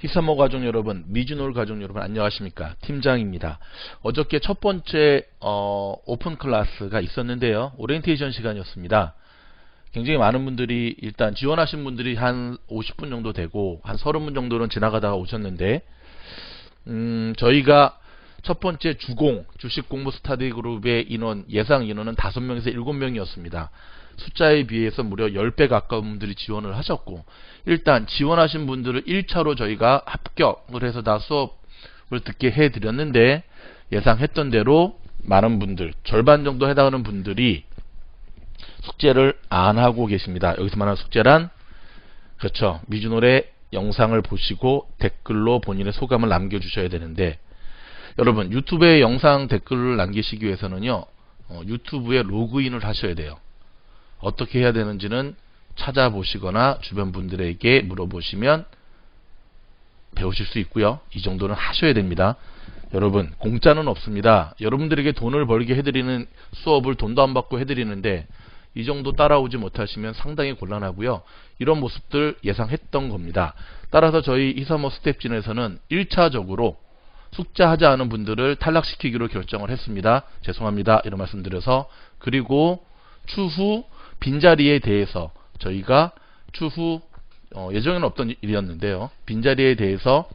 히사모 가족 여러분, 미즈놀 가족 여러분 안녕하십니까? 팀장입니다. 어저께 첫 번째 오픈 클래스가 있었는데요. 오리엔테이션 시간이었습니다. 굉장히 많은 분들이 일단 지원하신 분들이 한 50분 정도 되고 한 30분 정도는 지나가다가 오셨는데 저희가 첫 번째 주공 주식 공부 스터디 그룹의 인원 예상 인원은 5명에서 7명이었습니다. 숫자에 비해서 무려 10배 가까운 분들이 지원을 하셨고, 일단 지원하신 분들을 1차로 저희가 합격을 해서 다 수업을 듣게 해드렸는데, 예상했던 대로 많은 분들, 절반 정도 해당하는 분들이 숙제를 안 하고 계십니다. 여기서 말하는 숙제란, 그렇죠, 미즈놀의 영상을 보시고 댓글로 본인의 소감을 남겨주셔야 되는데, 여러분 유튜브에 영상 댓글을 남기시기 위해서는요, 유튜브에 로그인을 하셔야 돼요. 어떻게 해야 되는지는 찾아보시거나 주변 분들에게 물어보시면 배우실 수 있고요. 이 정도는 하셔야 됩니다. 여러분 공짜는 없습니다. 여러분들에게 돈을 벌게 해드리는 수업을 돈도 안 받고 해드리는데 이 정도 따라오지 못하시면 상당히 곤란하고요. 이런 모습들 예상했던 겁니다. 따라서 저희 히사모 스텝진에서는 1차적으로 숙제하지 않은 분들을 탈락시키기로 결정을 했습니다. 죄송합니다. 이런 말씀 드려서, 그리고 추후 빈자리에 대해서 저희가 추후 예정에는 없던 일이었는데요. 빈자리에 대해서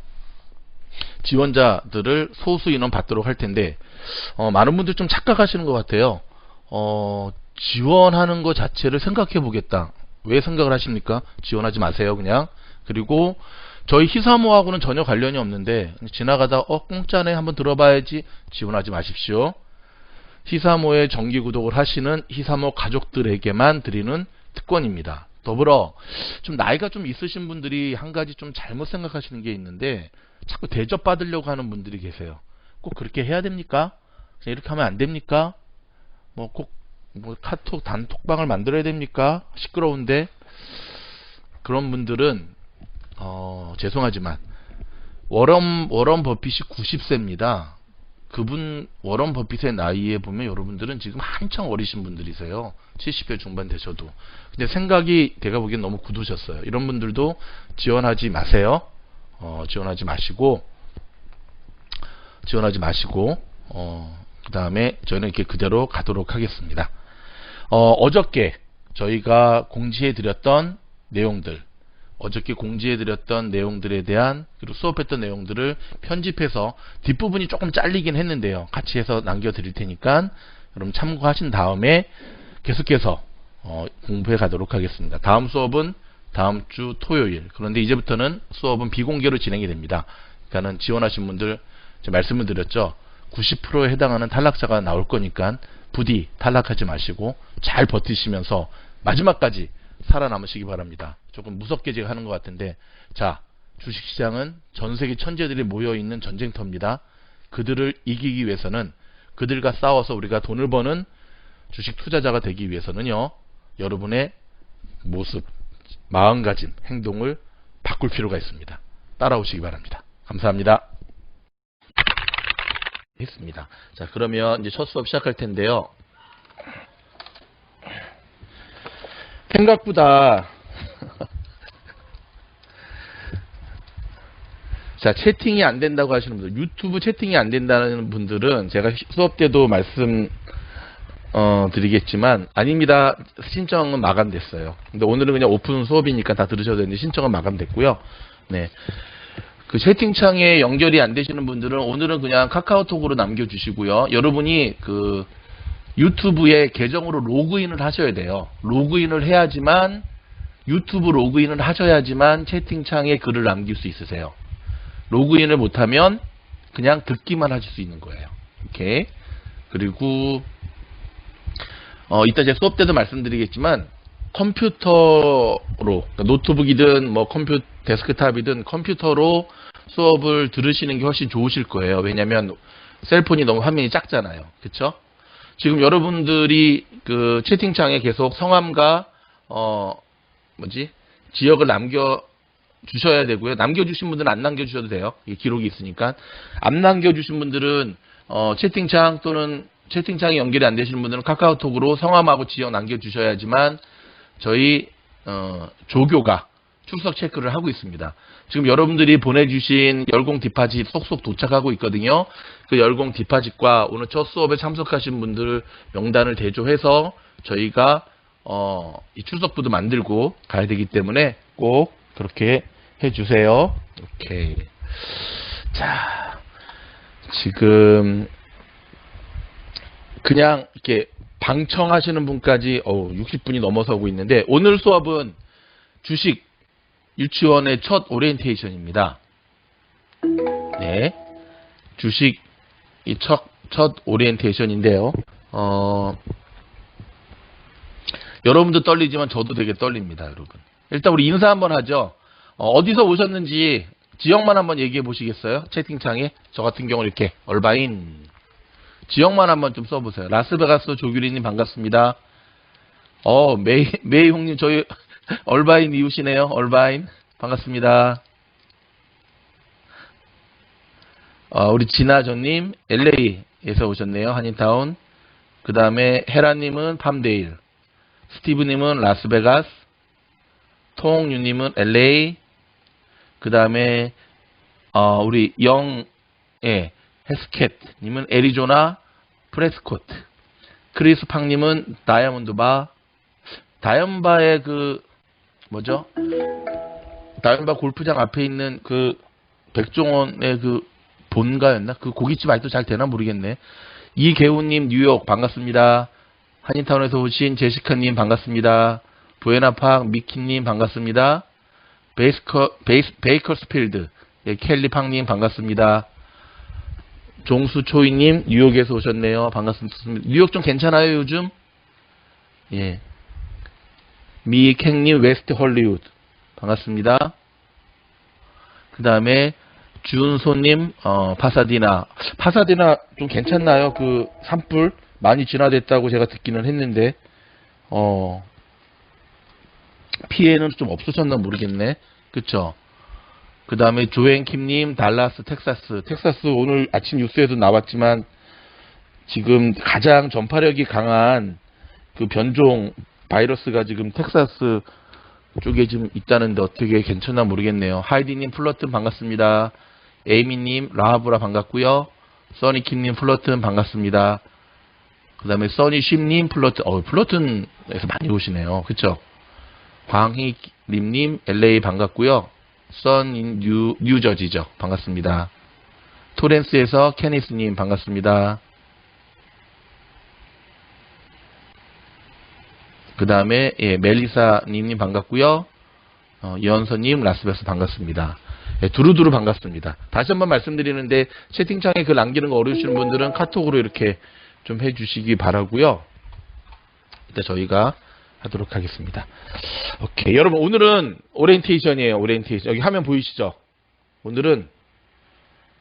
지원자들을 소수 인원 받도록 할 텐데 많은 분들 좀 착각하시는 것 같아요. 지원하는 것 자체를 생각해 보겠다. 왜 생각을 하십니까? 지원하지 마세요 그냥. 그리고 저희 히사모하고는 전혀 관련이 없는데 지나가다 공짜네 한번 들어봐야지, 지원하지 마십시오. 히사모에 정기 구독을 하시는 히사모 가족들에게만 드리는 특권입니다. 더불어 좀 나이가 좀 있으신 분들이 한 가지 좀 잘못 생각하시는 게 있는데, 자꾸 대접받으려고 하는 분들이 계세요. 꼭 그렇게 해야 됩니까? 이렇게 하면 안 됩니까? 꼭 카톡 단톡방을 만들어야 됩니까? 시끄러운데. 그런 분들은 죄송하지만 워런 버핏이 90세입니다. 그분 워런 버핏의 나이에 보면 여러분들은 지금 한창 어리신 분들이세요. 70세 중반 되셔도. 근데 생각이 제가 보기엔 너무 굳으셨어요. 이런 분들도 지원하지 마세요. 지원하지 마시고 그 다음에 저희는 이렇게 그대로 가도록 하겠습니다. 어저께 저희가 공지해 드렸던 내용들, 내용들에 대한, 그리고 수업했던 내용들을 편집해서 뒷부분이 조금 잘리긴 했는데요. 같이 해서 남겨드릴 테니까 여러분 참고하신 다음에 계속해서 공부해 가도록 하겠습니다. 다음 수업은 다음 주 토요일. 그런데 이제부터는 수업은 비공개로 진행이 됩니다. 그러니까는 지원하신 분들, 제가 말씀을 드렸죠. 90%에 해당하는 탈락자가 나올 거니까 부디 탈락하지 마시고 잘 버티시면서 마지막까지 살아남으시기 바랍니다. 조금 무섭게 제가 하는 것 같은데, 자, 주식시장은 전세계 천재들이 모여있는 전쟁터입니다. 그들을 이기기 위해서는, 그들과 싸워서 우리가 돈을 버는 주식 투자자가 되기 위해서는요, 여러분의 모습, 마음가짐, 행동을 바꿀 필요가 있습니다. 따라오시기 바랍니다. 감사합니다. 했습니다. 자, 그러면 이제 첫 수업 시작할 텐데요. 생각보다 자, 채팅이 안 된다고 하시는 분들, 유튜브 채팅이 안 된다는 분들은 제가 수업 때도 말씀 드리겠지만, 아닙니다. 신청은 마감됐어요. 근데 오늘은 그냥 오픈 수업이니까 다 들으셔도 되는데 신청은 마감됐고요. 네. 그 채팅창에 연결이 안 되시는 분들은 오늘은 그냥 카카오톡으로 남겨주시고요. 여러분이 그 유튜브에 계정으로 로그인을 하셔야 돼요. 로그인을 해야지만, 유튜브 로그인을 하셔야지만 채팅창에 글을 남길 수 있으세요. 로그인을 못하면 그냥 듣기만 하실 수 있는 거예요. 이렇게. 그리고 이따 제 수업 때도 말씀드리겠지만, 컴퓨터로, 그러니까 노트북이든 데스크탑이든 컴퓨터로 수업을 들으시는 게 훨씬 좋으실 거예요. 왜냐면 셀폰이 너무 화면이 작잖아요. 그쵸? 지금 여러분들이 그 채팅창에 계속 성함과 지역을 남겨주셔야 되고요. 남겨주신 분들은 안 남겨주셔도 돼요. 이게 기록이 있으니까. 안 남겨주신 분들은 채팅창 또는 채팅창이 연결이 안 되시는 분들은 카카오톡으로 성함하고 지역 남겨주셔야지만 저희 조교가 출석 체크를 하고 있습니다. 지금 여러분들이 보내주신 열공 디파짓 속속 도착하고 있거든요. 그 열공 디파짓과 오늘 첫 수업에 참석하신 분들 명단을 대조해서 저희가 이 출석부도 만들고 가야 되기 때문에 꼭 그렇게 해주세요. 오케이. 자, 지금 그냥 이렇게 방청하시는 분까지 60분이 넘어서고 있는데, 오늘 수업은 주식 유치원의 첫 오리엔테이션입니다. 네, 주식 이 첫 오리엔테이션인데요. 여러분도 떨리지만 저도 되게 떨립니다, 여러분. 일단 우리 인사 한번 하죠. 어디서 오셨는지 지역만 한번 얘기해 보시겠어요? 채팅창에. 저 같은 경우는 이렇게 얼바인 지역만 한번 좀 써보세요. 라스베가스 조규리님 반갑습니다. 메이 형님 저희 얼바인 이웃이네요. 얼바인 반갑습니다. 우리 진아전님 LA에서 오셨네요. 한인타운. 그 다음에 헤라님은 팜데일, 스티브님은 라스베가스, 통유님은 LA. 그 다음에 우리 헤스캣님은 애리조나 프레스코트, 크리스 팡님은 다이아몬드바, 다이언바의 다이언바 골프장 앞에 있는 그 백종원의 그 본가였나? 그 고깃집 아직도 잘 되나 모르겠네. 이계훈님 뉴욕 반갑습니다. 한인타운에서 오신 제시카님 반갑습니다. 부에나팍 미키님 반갑습니다. 베이커스필드 켈리 팡님 반갑습니다. 종수초이님 뉴욕에서 오셨네요. 반갑습니다. 뉴욕 좀 괜찮아요 요즘? 예. 미캥님 웨스트 헐리우드 반갑습니다. 그 다음에 준소님 파사디나 좀 괜찮나요? 그 산불 많이 진화됐다고 제가 듣기는 했는데 피해는 좀 없으셨나 모르겠네. 그쵸? 그 다음에 조앤킴님 달라스 텍사스 오늘 아침 뉴스에도 나왔지만 지금 가장 전파력이 강한 그 변종 바이러스가 지금 텍사스 쪽에 지금 있다는데 어떻게 괜찮나 모르겠네요. 하이디님 플러튼 반갑습니다. 에이미님 라하브라 반갑고요. 써니킴님 플러튼 반갑습니다. 그 다음에 써니쉽님 플러튼 플러튼에서 많이 오시네요. 그쵸? 광희림님 LA 반갑고요. 썬인 뉴저지죠. 반갑습니다. 토렌스에서 케니스님 반갑습니다. 그 다음에 멜리사님 반갑고요. 이현서님 라스베가스 반갑습니다. 두루두루 반갑습니다. 다시 한번 말씀드리는데 채팅창에 글 남기는 거 어려우시는 분들은 카톡으로 이렇게 좀 해주시기 바라고요. 일단 저희가 하도록 하겠습니다. 오케이, 여러분 오늘은 오리엔테이션이에요. 오리엔테이션 여기 화면 보이시죠? 오늘은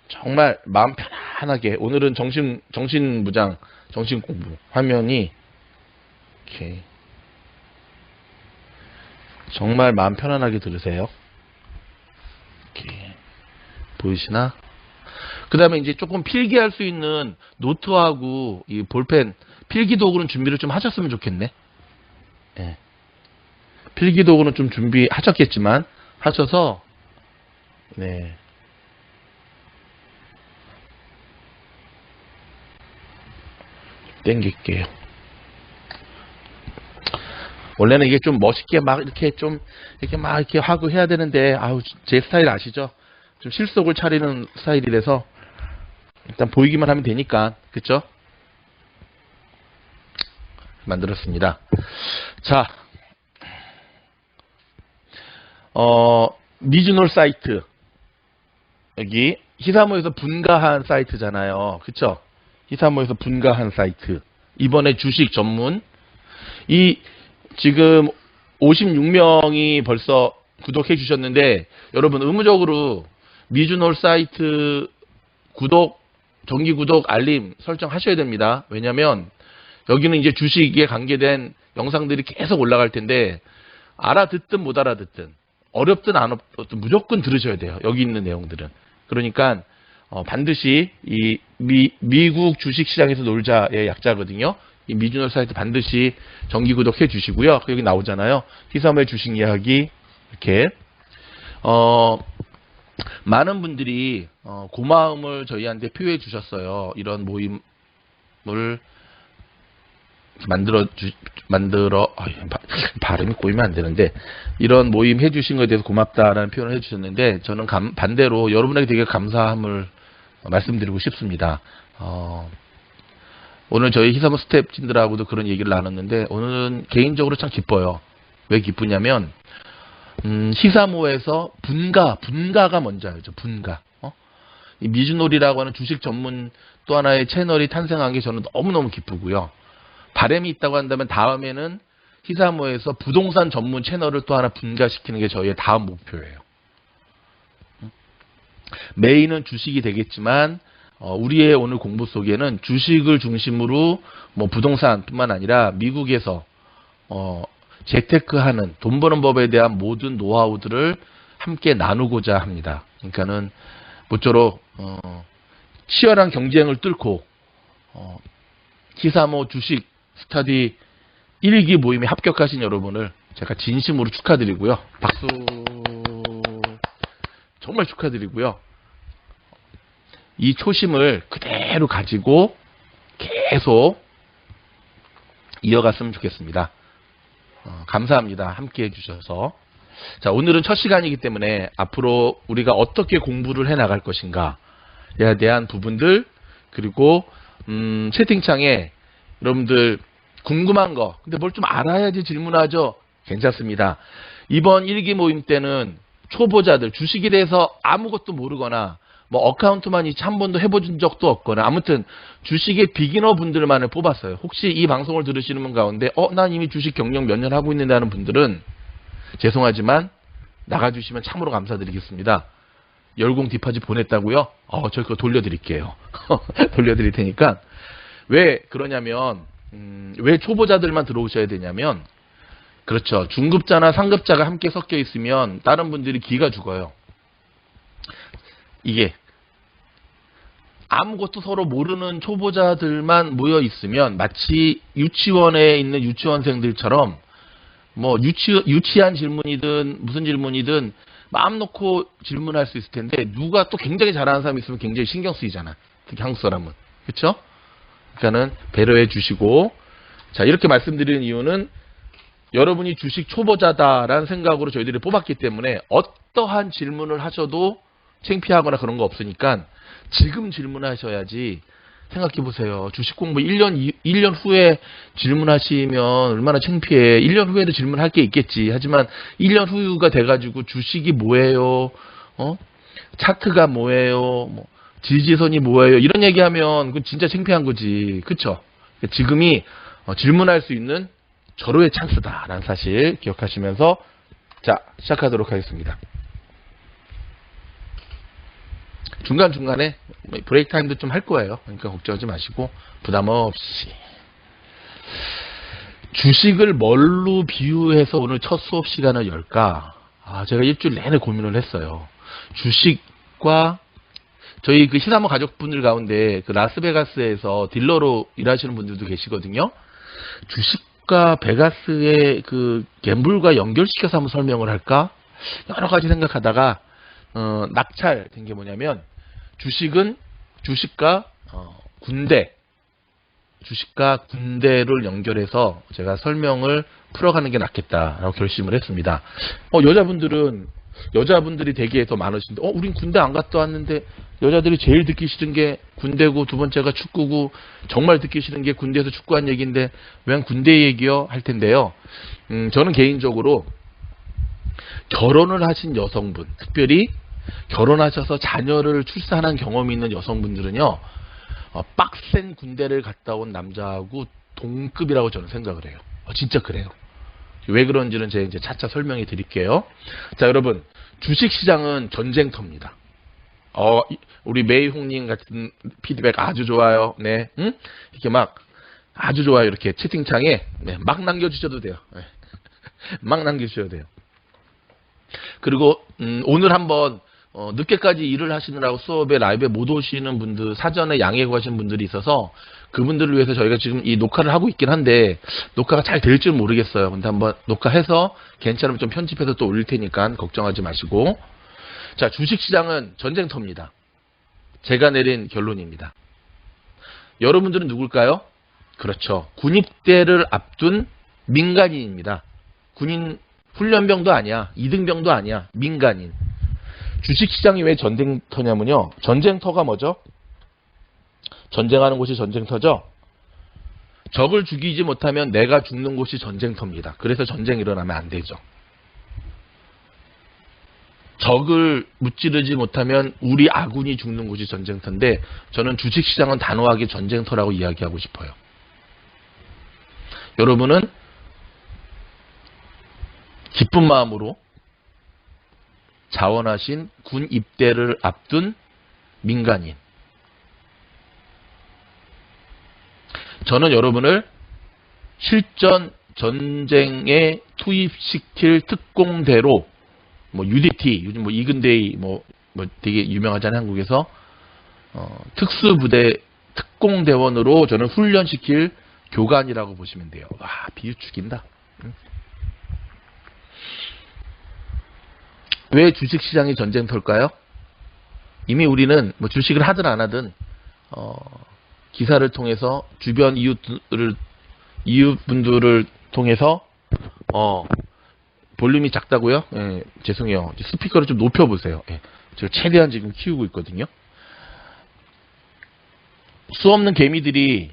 정말 마음 편안하게 오늘은 정신무장 정신공부 화면이 이렇게 정말 마음 편안하게 들으세요. 이렇게 보이시나? 그 다음에 이제 조금 필기할 수 있는 노트하고 이 볼펜 필기 도구는 준비를 좀 하셨으면 좋겠네. 예. 필기 도구는 좀 준비하셨겠지만 하셔서 네. 땡길게요. 원래는 이게 좀 멋있게 막 이렇게 하고 해야 되는데 제 스타일 아시죠? 좀 실속을 차리는 스타일이라서 일단 보이기만 하면 되니까 그쵸? 만들었습니다. 자, 미즈놀 사이트 여기 히사모에서 분가한 사이트잖아요. 그쵸? 히사모에서 분가한 사이트. 이번에 주식 전문 지금 56명이 벌써 구독해 주셨는데 여러분 의무적으로 미즈놀 사이트 정기 구독 알림 설정하셔야 됩니다. 왜냐면 여기는 이제 주식에 관계된 영상들이 계속 올라갈 텐데 알아듣든 못 알아듣든 어렵든 안 어렵든 무조건 들으셔야 돼요. 여기 있는 내용들은. 그러니까 반드시 이 미국 주식시장에서 놀자의 약자거든요. 이 미즈놀 사이트 반드시 정기 구독해 주시고요. 여기 나오잖아요. 히사모의 주식 이야기 이렇게 많은 분들이 고마움을 저희한테 표해 주셨어요. 이런 모임을 발음이 꼬이면 안 되는데, 이런 모임 해주신 것에 대해서 고맙다라는 표현을 해주셨는데, 저는 반대로 여러분에게 되게 감사함을 말씀드리고 싶습니다. 오늘 저희 희사모 스태프진들하고도 그런 얘기를 나눴는데, 오늘은 개인적으로 참 기뻐요. 왜 기쁘냐면, 희사모에서 분가가 뭔지 알죠? 분가. 이 미주놀이라고 하는 주식 전문 또 하나의 채널이 탄생한 게 저는 너무너무 기쁘고요. 바람이 있다고 한다면 다음에는 희사모에서 부동산 전문 채널을 또 하나 분가시키는 게 저희의 다음 목표예요. 메인은 주식이 되겠지만 우리의 오늘 공부 속에는 주식을 중심으로 뭐 부동산뿐만 아니라 미국에서 재테크하는 돈 버는 법에 대한 모든 노하우들을 함께 나누고자 합니다. 그러니까는 모쪼록 치열한 경쟁을 뚫고 희사모 주식 스터디 1기 모임에 합격하신 여러분을 제가 진심으로 축하드리고요. 박수. 정말 축하드리고요. 이 초심을 그대로 가지고 계속 이어갔으면 좋겠습니다. 감사합니다. 함께 해주셔서. 자, 오늘은 첫 시간이기 때문에 앞으로 우리가 어떻게 공부를 해 나갈 것인가에 대한 부분들, 그리고 채팅창에 여러분들 궁금한 거, 근데 뭘 좀 알아야지 질문하죠. 괜찮습니다. 이번 1기 모임 때는 초보자들, 주식에 대해서 아무것도 모르거나 뭐 어카운트만 한 번도 해본 적도 없거나 아무튼 주식의 비기너 분들만을 뽑았어요. 혹시 이 방송을 들으시는 분 가운데 난 이미 주식 경력 몇 년 하고 있는데 하는 분들은 죄송하지만 나가주시면 참으로 감사드리겠습니다. 열공 디파짓 보냈다고요? 저 그거 돌려드릴게요. 돌려드릴 테니까. 왜 그러냐면 왜 초보자들만 들어오셔야 되냐면, 그렇죠, 중급자나 상급자가 함께 섞여 있으면 다른 분들이 기가 죽어요. 이게 아무것도 서로 모르는 초보자들만 모여 있으면 마치 유치원에 있는 유치원생들처럼 뭐 유치한 질문이든 무슨 질문이든 마음 놓고 질문할 수 있을 텐데, 누가 또 굉장히 잘하는 사람이 있으면 굉장히 신경 쓰이잖아. 특히 한국 사람은. 그렇죠? 그러니까는 배려해 주시고, 자, 이렇게 말씀드리는 이유는 여러분이 주식 초보자다라는 생각으로 저희들이 뽑았기 때문에 어떠한 질문을 하셔도 창피하거나 그런 거 없으니까 지금 질문하셔야지. 생각해 보세요. 주식 공부 1년 후에 질문하시면 얼마나 창피해. 1년 후에도 질문할 게 있겠지. 하지만 1년 후가 돼가지고 주식이 뭐예요? 차트가 뭐예요? 뭐 지지선이 뭐예요? 이런 얘기하면 그건 진짜 창피한 거지. 그쵸? 지금이 질문할 수 있는 절호의 찬스다라는 사실 기억하시면서 자, 시작하도록 하겠습니다. 중간중간에 브레이크 타임도 좀 할 거예요. 그러니까 걱정하지 마시고 부담 없이. 주식을 뭘로 비유해서 오늘 첫 수업 시간을 열까? 제가 일주일 내내 고민을 했어요. 주식과 저희 그 시사모 가족분들 가운데 그 라스베가스에서 딜러로 일하시는 분들도 계시거든요. 주식과 베가스의 그 갬블과 연결시켜서 한번 설명을 할까? 여러 가지 생각하다가 낙찰된 게 뭐냐면, 주식과 군대를 연결해서 제가 설명을 풀어가는 게 낫겠다라고 결심을 했습니다. 여자분들이 되게 더 많으신데, 우린 군대 안 갔다 왔는데, 여자들이 제일 듣기 싫은 게 군대고, 두 번째가 축구고, 정말 듣기 싫은 게 군대에서 축구한 얘기인데, 왜 군대 얘기요? 할 텐데요. 저는 개인적으로 결혼을 하신 여성분, 특별히 결혼하셔서 자녀를 출산한 경험이 있는 여성분들은요, 빡센 군대를 갔다 온 남자하고 동급이라고 저는 생각을 해요. 진짜 그래요. 왜 그런지는 제가 이제 차차 설명해 드릴게요. 자, 여러분, 주식시장은 전쟁터입니다. 우리 메이홍님 같은 피드백 아주 좋아요. 네, 이렇게 막 아주 좋아요. 이렇게 채팅창에 막 남겨주셔도 돼요. 막 남겨주셔도 돼요. 그리고 오늘 한번 늦게까지 일을 하시느라고 수업에 라이브에 못 오시는 분들, 사전에 양해 구하신 분들이 있어서 그분들을 위해서 저희가 지금 이 녹화를 하고 있긴 한데 녹화가 잘 될지 모르겠어요. 근데 한번 녹화해서 괜찮으면 좀 편집해서 또 올릴 테니까 걱정하지 마시고, 자, 주식시장은 전쟁터입니다. 제가 내린 결론입니다. 여러분들은 누굴까요? 그렇죠. 군입대를 앞둔 민간인입니다. 군인 훈련병도 아니야. 이등병도 아니야. 민간인. 주식시장이 왜 전쟁터냐면요. 전쟁터가 뭐죠? 전쟁하는 곳이 전쟁터죠. 적을 죽이지 못하면 내가 죽는 곳이 전쟁터입니다. 그래서 전쟁이 일어나면 안 되죠. 적을 무찌르지 못하면 우리 아군이 죽는 곳이 전쟁터인데 저는 주식시장은 단호하게 전쟁터라고 이야기하고 싶어요. 여러분은 기쁜 마음으로 자원하신 군 입대를 앞둔 민간인. 저는 여러분을 실전 전쟁에 투입시킬 특공대로 뭐 UDT, 요즘 뭐 이근대위 뭐 되게 유명하잖아요, 한국에서. 특수부대 특공대원으로 저는 훈련시킬 교관이라고 보시면 돼요. 와, 비유 죽인다. 왜 주식시장이 전쟁터일까요? 이미 우리는 뭐 주식을 하든 안 하든 기사를 통해서 주변 이웃분들을 통해서 볼륨이 작다고요? 예, 죄송해요. 스피커를 좀 높여보세요. 예, 제가 최대한 지금 키우고 있거든요. 수 없는 개미들이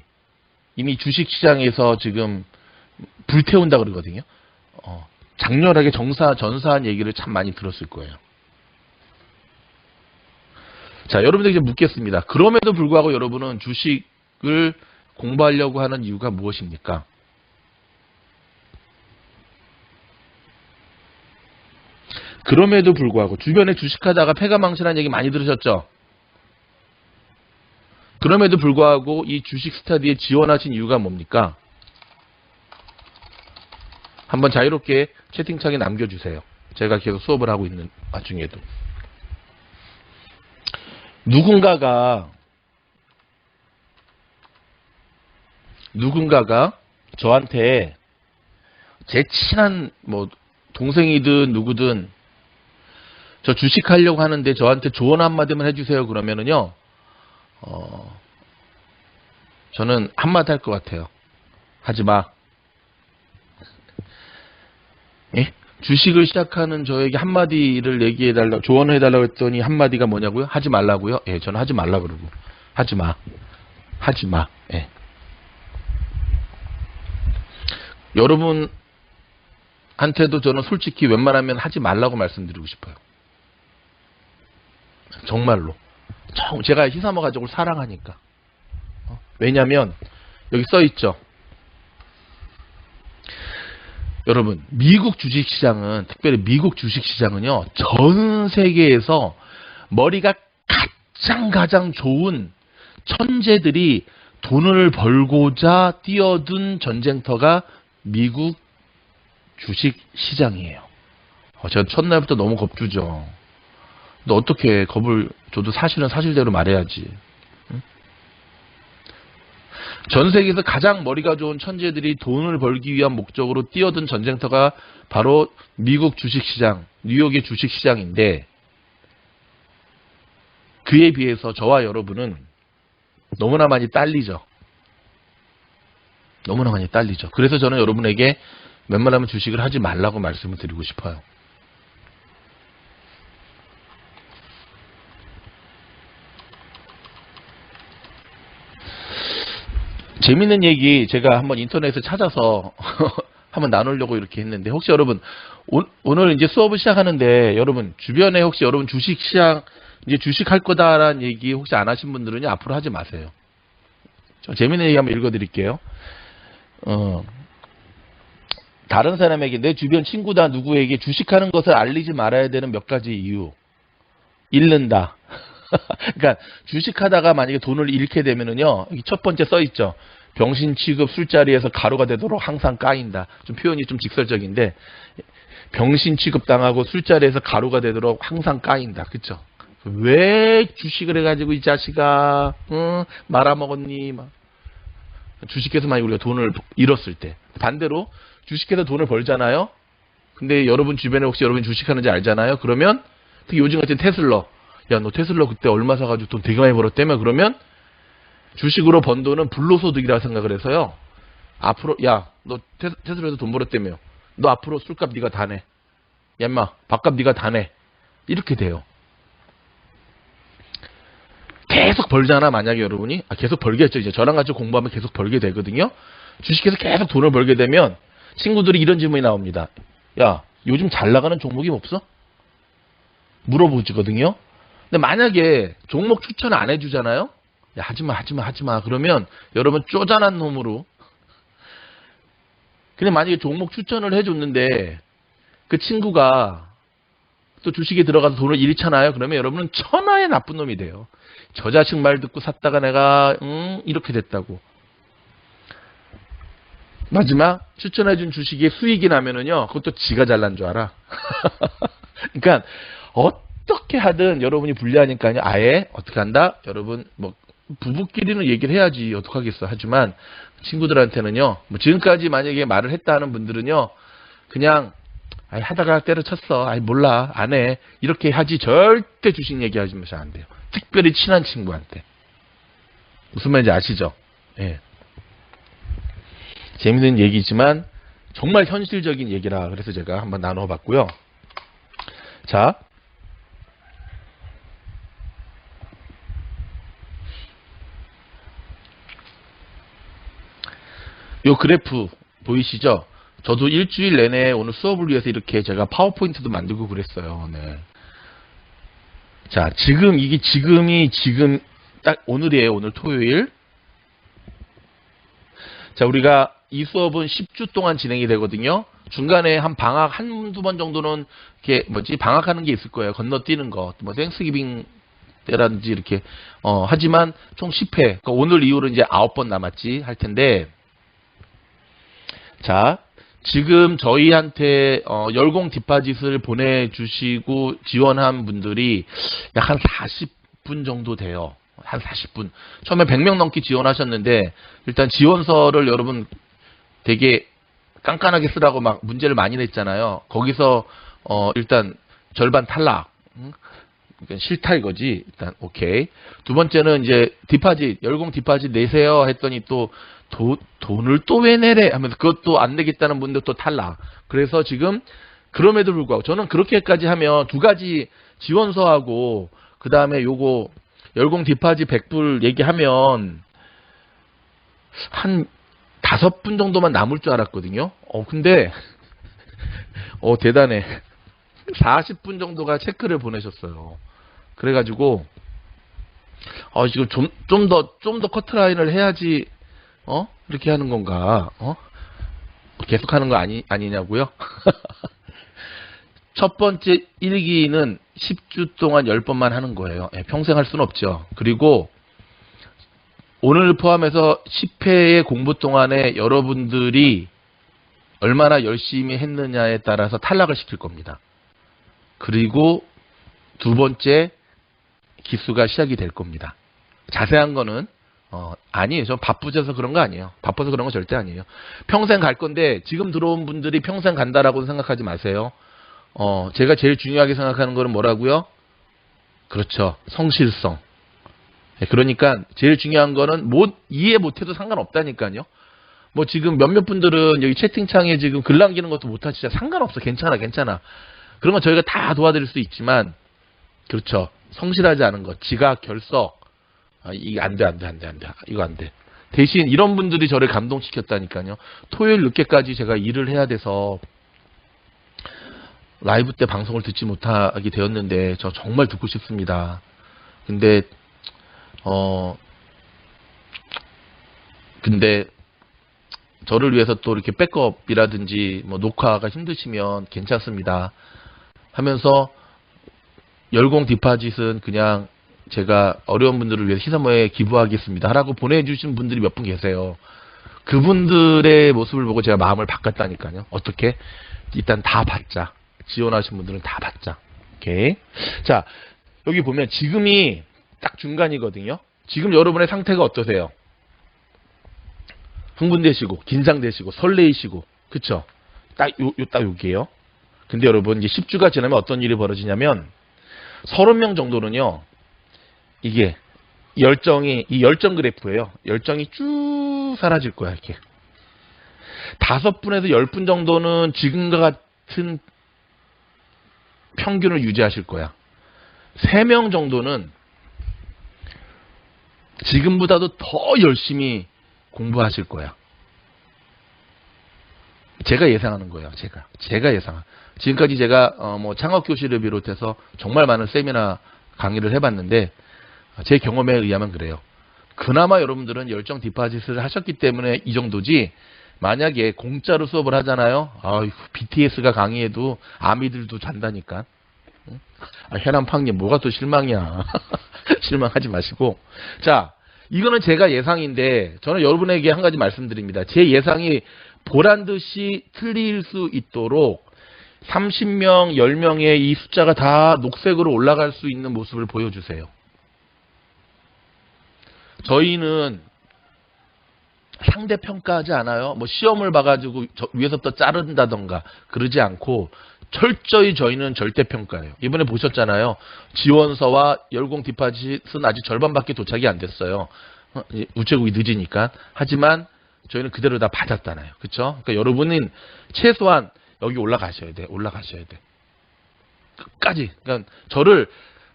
이미 주식시장에서 지금 불태운다 그러거든요. 장렬하게 전사한 얘기를 참 많이 들었을 거예요. 자, 여러분들 이제 묻겠습니다. 그럼에도 불구하고 여러분은 주식을 공부하려고 하는 이유가 무엇입니까? 그럼에도 불구하고 주변에 주식하다가 패가망신한 얘기 많이 들으셨죠? 그럼에도 불구하고 이 주식 스터디에 지원하신 이유가 뭡니까? 한번 자유롭게 채팅창에 남겨주세요. 제가 계속 수업을 하고 있는 와중에도. 누군가가 저한테 제 친한 뭐 동생이든 누구든 저 주식하려고 하는데 저한테 조언 한마디만 해주세요 그러면은요 저는 한마디 할 것 같아요. 하지마. 예? 주식을 시작하는 저에게 한마디를 얘기해달라고, 조언을 해달라고 했더니 한마디가 뭐냐고요? 하지 말라고요? 예, 저는 하지 말라 그러고. 하지마. 하지마. 예. 여러분한테도 저는 솔직히 웬만하면 하지 말라고 말씀드리고 싶어요. 정말로. 제가 히사모 가족을 사랑하니까. 왜냐면 여기 써있죠. 여러분, 미국 주식시장은, 특별히 미국 주식시장은요, 전 세계에서 머리가 가장 좋은 천재들이 돈을 벌고자 뛰어든 전쟁터가 미국 주식시장이에요. 제가 첫날부터 너무 겁주죠. 근데 어떻게 겁을 줘도 사실은 사실대로 말해야지. 응? 전 세계에서 가장 머리가 좋은 천재들이 돈을 벌기 위한 목적으로 뛰어든 전쟁터가 바로 미국 주식시장, 뉴욕의 주식시장인데 그에 비해서 저와 여러분은 너무나 많이 딸리죠. 너무나 많이 딸리죠. 그래서 저는 여러분에게 웬만하면 주식을 하지 말라고 말씀을 드리고 싶어요. 재밌는 얘기 제가 한번 인터넷에 찾아서 한번 나누려고 이렇게 했는데 혹시 여러분 오늘 이제 수업을 시작하는데 여러분 주변에 혹시 여러분 주식시장 이제 주식할 거다라는 얘기 혹시 안 하신 분들은 앞으로 하지 마세요. 저 재밌는 얘기 한번 읽어드릴게요. 다른 사람에게 내 주변 친구다 누구에게 주식하는 것을 알리지 말아야 되는 몇 가지 이유. 잃는다. 그러니까 주식하다가 만약에 돈을 잃게 되면은요, 첫 번째 써 있죠. 병신 취급 술자리에서 가루가 되도록 항상 까인다. 좀 표현이 좀 직설적인데 병신 취급 당하고 술자리에서 가루가 되도록 항상 까인다. 그쵸? 왜 주식을 해가지고 이 자식아 말아먹었니? 막. 주식해서 만약 우리가 돈을 잃었을 때 반대로 주식해서 돈을 벌잖아요. 근데 여러분 주변에 혹시 여러분 주식하는지 알잖아요. 그러면 특히 요즘 같은 테슬러. 야, 너 테슬러 그때 얼마 사가지고 돈 되게 많이 벌었다며? 그러면 주식으로 번 돈은 불로소득이라 생각을 해서요. 앞으로, 야, 너 테슬러에서 돈 벌었다며? 너 앞으로 술값 네가 다 내. 야, 인마, 밥값 네가 다 내. 이렇게 돼요. 계속 벌잖아, 만약에 여러분이. 계속 벌겠죠. 이제 저랑 같이 공부하면 계속 벌게 되거든요. 주식에서 계속 돈을 벌게 되면 친구들이 이런 질문이 나옵니다. 야, 요즘 잘 나가는 종목이 없어? 물어보지거든요. 근데 만약에 종목 추천 안 해주잖아요. 야, 하지마. 그러면 여러분 쪼잔한 놈으로. 근데 만약에 종목 추천을 해줬는데 그 친구가 또 주식에 들어가서 돈을 잃잖아요. 그러면 여러분은 천하의 나쁜 놈이 돼요. 저 자식 말 듣고 샀다가 내가 이렇게 됐다고. 마지막 추천해준 주식에 수익이 나면은요, 그것도 지가 잘난 줄 알아. 그러니까 어떻게 하든 여러분이 불리하니까요. 아예 어떻게 한다? 여러분 뭐 부부끼리는 얘기를 해야지 어떡하겠어. 하지만 친구들한테는요. 뭐 지금까지 만약에 말을 했다 하는 분들은요. 그냥 하다가 때려쳤어. 몰라. 안 해. 이렇게 하지 절대 주식 얘기하시면 안 돼요. 특별히 친한 친구한테. 무슨 말인지 아시죠? 예. 재밌는 얘기지만 정말 현실적인 얘기라 그래서 제가 한번 나눠봤고요. 자, 요 그래프 보이시죠? 저도 일주일 내내 오늘 수업을 위해서 이렇게 제가 파워포인트도 만들고 그랬어요. 네. 자, 지금이 딱 오늘이에요. 오늘 토요일. 자, 우리가 이 수업은 10주 동안 진행이 되거든요. 중간에 한 방학 한두 번 정도는 이렇게 방학하는 게 있을 거예요. 건너뛰는 거. 뭐 땡스기빙 때라든지 이렇게 하지만 총 10회. 그러니까 오늘 이후로 이제 9번 남았지 할 텐데. 자, 지금 저희한테 열공 디파짓을 보내주시고 지원한 분들이 약 한 40분 정도 돼요. 한 40분. 처음에 100명 넘게 지원하셨는데 일단 지원서를 여러분 되게 깐깐하게 쓰라고 막 문제를 많이 냈잖아요. 거기서 일단 절반 탈락. 그러니까 싫다 이거지. 일단 오케이. 두 번째는 이제 디파짓, 열공 디파짓 내세요 했더니 또 돈을 또 왜 내래 하면서 그것도 안 내겠다는 분들 또 탈락. 그래서 지금 그럼에도 불구하고 저는 그렇게까지 하면 두 가지 지원서하고 그 다음에 요거 열공 디파짓 100불 얘기하면 한 5분 정도만 남을 줄 알았거든요. 근데 대단해. 40분 정도가 체크를 보내셨어요. 그래가지고 지금 좀 더 커트라인을 해야지 이렇게 하는 건가? 계속 하는 거 아니냐고요? 첫 번째 1기는 10주 동안 10번만 하는 거예요. 평생 할 수는 없죠. 그리고 오늘 포함해서 10회의 공부 동안에 여러분들이 얼마나 열심히 했느냐에 따라서 탈락을 시킬 겁니다. 그리고 두 번째 기수가 시작이 될 겁니다. 자세한 거는 아니에요. 저 바쁘셔서 그런 거 아니에요. 바빠서 그런 거 절대 아니에요. 평생 갈 건데 지금 들어온 분들이 평생 간다라고 생각하지 마세요. 제가 제일 중요하게 생각하는 거는 뭐라고요? 그렇죠. 성실성. 그러니까 제일 중요한 거는 이해 못해도 상관없다니까요. 뭐 지금 몇몇 분들은 여기 채팅창에 지금 글 남기는 것도 못하시죠. 상관없어. 괜찮아. 그런 건 저희가 다 도와드릴 수 있지만 그렇죠. 성실하지 않은 것. 지각, 결석. 이게 안 돼. 이거 안 돼. 대신 이런 분들이 저를 감동시켰다니까요. 토요일 늦게까지 제가 일을 해야 돼서 라이브 때 방송을 듣지 못하게 되었는데 저 정말 듣고 싶습니다. 근데 저를 위해서 또 이렇게 백업이라든지 뭐 녹화가 힘드시면 괜찮습니다. 하면서 열공 디파짓은 그냥 제가 어려운 분들을 위해서 희사모에 기부하겠습니다 하라고 보내주신 분들이 몇 분 계세요. 그분들의 모습을 보고 제가 마음을 바꿨다니까요. 어떻게? 일단 다 받자. 지원하신 분들은 다 받자. 오케이. 자, 여기 보면 지금이 딱 중간이거든요. 지금 여러분의 상태가 어떠세요? 흥분되시고 긴장되시고 설레이시고 그쵸? 딱 여기에요. 근데 여러분 이제 10주가 지나면 어떤 일이 벌어지냐면 30명 정도는요, 이게 열정이, 이 열정 그래프예요. 열정이 쭉 사라질 거야, 이렇게. 5분에서 10분 정도는 지금과 같은 평균을 유지하실 거야. 3명 정도는 지금보다도 더 열심히 공부하실 거야. 제가 예상하는 거예요. 제가 예상한. 지금까지 제가 뭐 창업교실을 비롯해서 정말 많은 세미나 강의를 해봤는데 제 경험에 의하면 그래요. 그나마 여러분들은 열정 디파짓을 하셨기 때문에 이 정도지, 만약에 공짜로 수업을 하잖아요. BTS가 강의해도 아미들도 잔다니까. 해남팡님 뭐가 또 실망이야. 실망하지 마시고. 자, 이거는 제가 예상인데 저는 여러분에게 한 가지 말씀드립니다. 제 예상이 보란듯이 틀릴 수 있도록 30명, 10명의 이 숫자가 다 녹색으로 올라갈 수 있는 모습을 보여주세요. 저희는 상대평가하지 않아요. 뭐 시험을 봐가지고 위에서부터 자른다던가 그러지 않고 철저히 저희는 절대평가예요. 이번에 보셨잖아요. 지원서와 열공 디파짓은 아직 절반밖에 도착이 안 됐어요. 우체국이 늦으니까. 하지만 저희는 그대로 다 받았잖아요. 그쵸? 그러니까 여러분은 최소한 여기 올라가셔야 돼. 끝까지. 그러니까 저를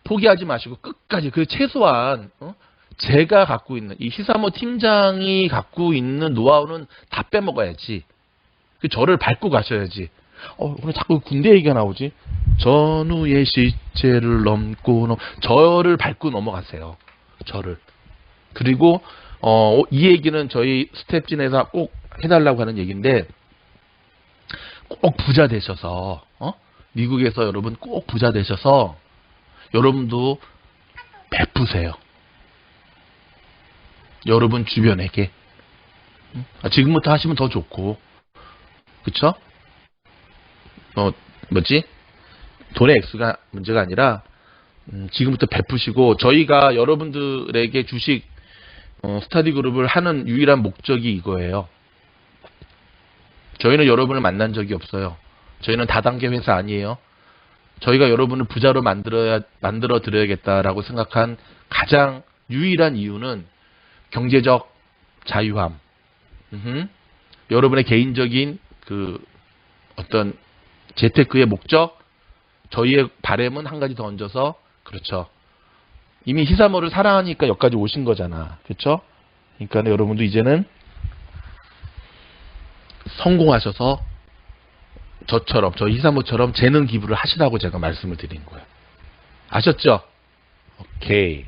포기하지 마시고 끝까지. 그 최소한 제가 갖고 있는 이 히사모 팀장이 갖고 있는 노하우는 다 빼먹어야지. 저를 밟고 가셔야지. 오늘 자꾸 군대 얘기가 나오지? 전우의 시체를 넘고 저를 밟고 넘어가세요. 저를. 그리고 이 얘기는 저희 스텝진에서 꼭 해달라고 하는 얘기인데, 꼭 부자 되셔서 미국에서 여러분 꼭 부자 되셔서 여러분도 베푸세요. 여러분 주변에게. 지금부터 하시면 더 좋고, 그쵸? 돈의 액수가 문제가 아니라 지금부터 베푸시고, 저희가 여러분들에게 주식 스터디 그룹을 하는 유일한 목적이 이거예요. 저희는 여러분을 만난 적이 없어요. 저희는 다단계 회사 아니에요. 저희가 여러분을 부자로 만들어 드려야겠다라고 생각한 가장 유일한 이유는 경제적 자유함. 여러분의 개인적인 그 어떤 재테크의 목적, 저희의 바램은 한 가지 더 얹어서, 그렇죠. 이미 히사모를 사랑하니까 여기까지 오신 거잖아. 그렇죠? 그러니까 여러분도 이제는 성공하셔서 저처럼, 저 히사모처럼 재능 기부를 하시라고 제가 말씀을 드린 거예요. 아셨죠? 오케이.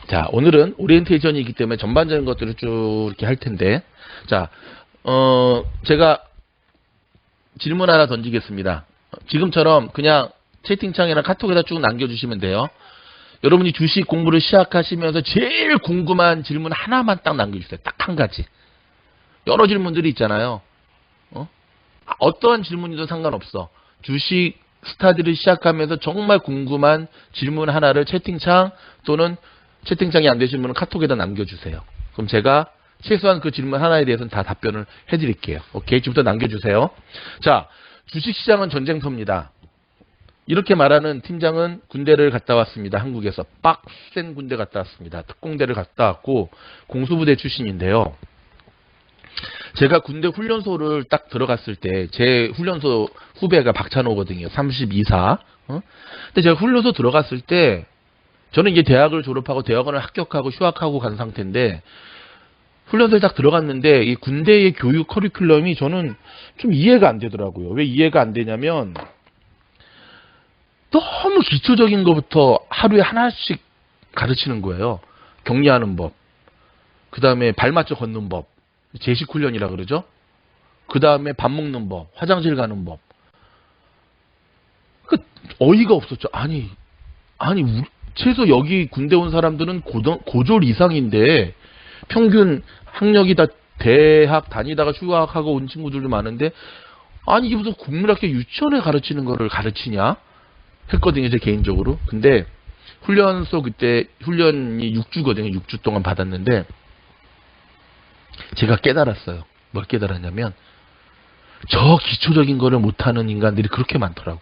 자, 오늘은 오리엔테이션이기 때문에 전반적인 것들을 쭉 이렇게 할 텐데, 자, 제가 질문 하나 던지겠습니다. 지금처럼 그냥 채팅창이나 카톡에다 쭉 남겨주시면 돼요. 여러분이 주식 공부를 시작하시면서 제일 궁금한 질문 하나만 딱 남겨주세요. 딱 한 가지. 여러 질문들이 있잖아요. 어떠한 질문이든 상관없어. 주식 스타디를 시작하면서 정말 궁금한 질문 하나를 채팅창 또는 채팅창이 안 되신 분은 카톡에다 남겨주세요. 그럼 제가 최소한 그 질문 하나에 대해서는 다 답변을 해드릴게요. 오케이, 지금부터 남겨주세요. 자, 주식시장은 전쟁터입니다. 이렇게 말하는 팀장은 군대를 갔다 왔습니다. 한국에서 빡센 군대 갔다 왔습니다. 특공대를 갔다 왔고 공수부대 출신인데요. 제가 군대 훈련소를 딱 들어갔을 때 제 훈련소 후배가 박찬호거든요. 32사. 근데 제가 훈련소 들어갔을 때 저는 이제 대학을 졸업하고 대학원을 합격하고 휴학하고 간 상태인데, 훈련소에 딱 들어갔는데 이 군대의 교육 커리큘럼이 저는 좀 이해가 안 되더라고요. 왜 이해가 안 되냐면 너무 기초적인 것부터 하루에 하나씩 가르치는 거예요. 격리하는 법, 그 다음에 발 맞춰 걷는 법, 제식 훈련이라 그러죠. 그 다음에 밥 먹는 법, 화장실 가는 법. 그 어이가 없었죠. 아니 최소 여기 군대 온 사람들은 고졸 이상인데, 평균 학력이 다 대학 다니다가 휴학하고 온 친구들도 많은데, 아니 이게 무슨 국민학교 유치원에 가르치는 거를 가르치냐 했거든요, 제 개인적으로. 근데 훈련소 그때 훈련이 6주거든요. 6주 동안 받았는데 제가 깨달았어요. 뭘 깨달았냐면 저 기초적인 거를 못하는 인간들이 그렇게 많더라고.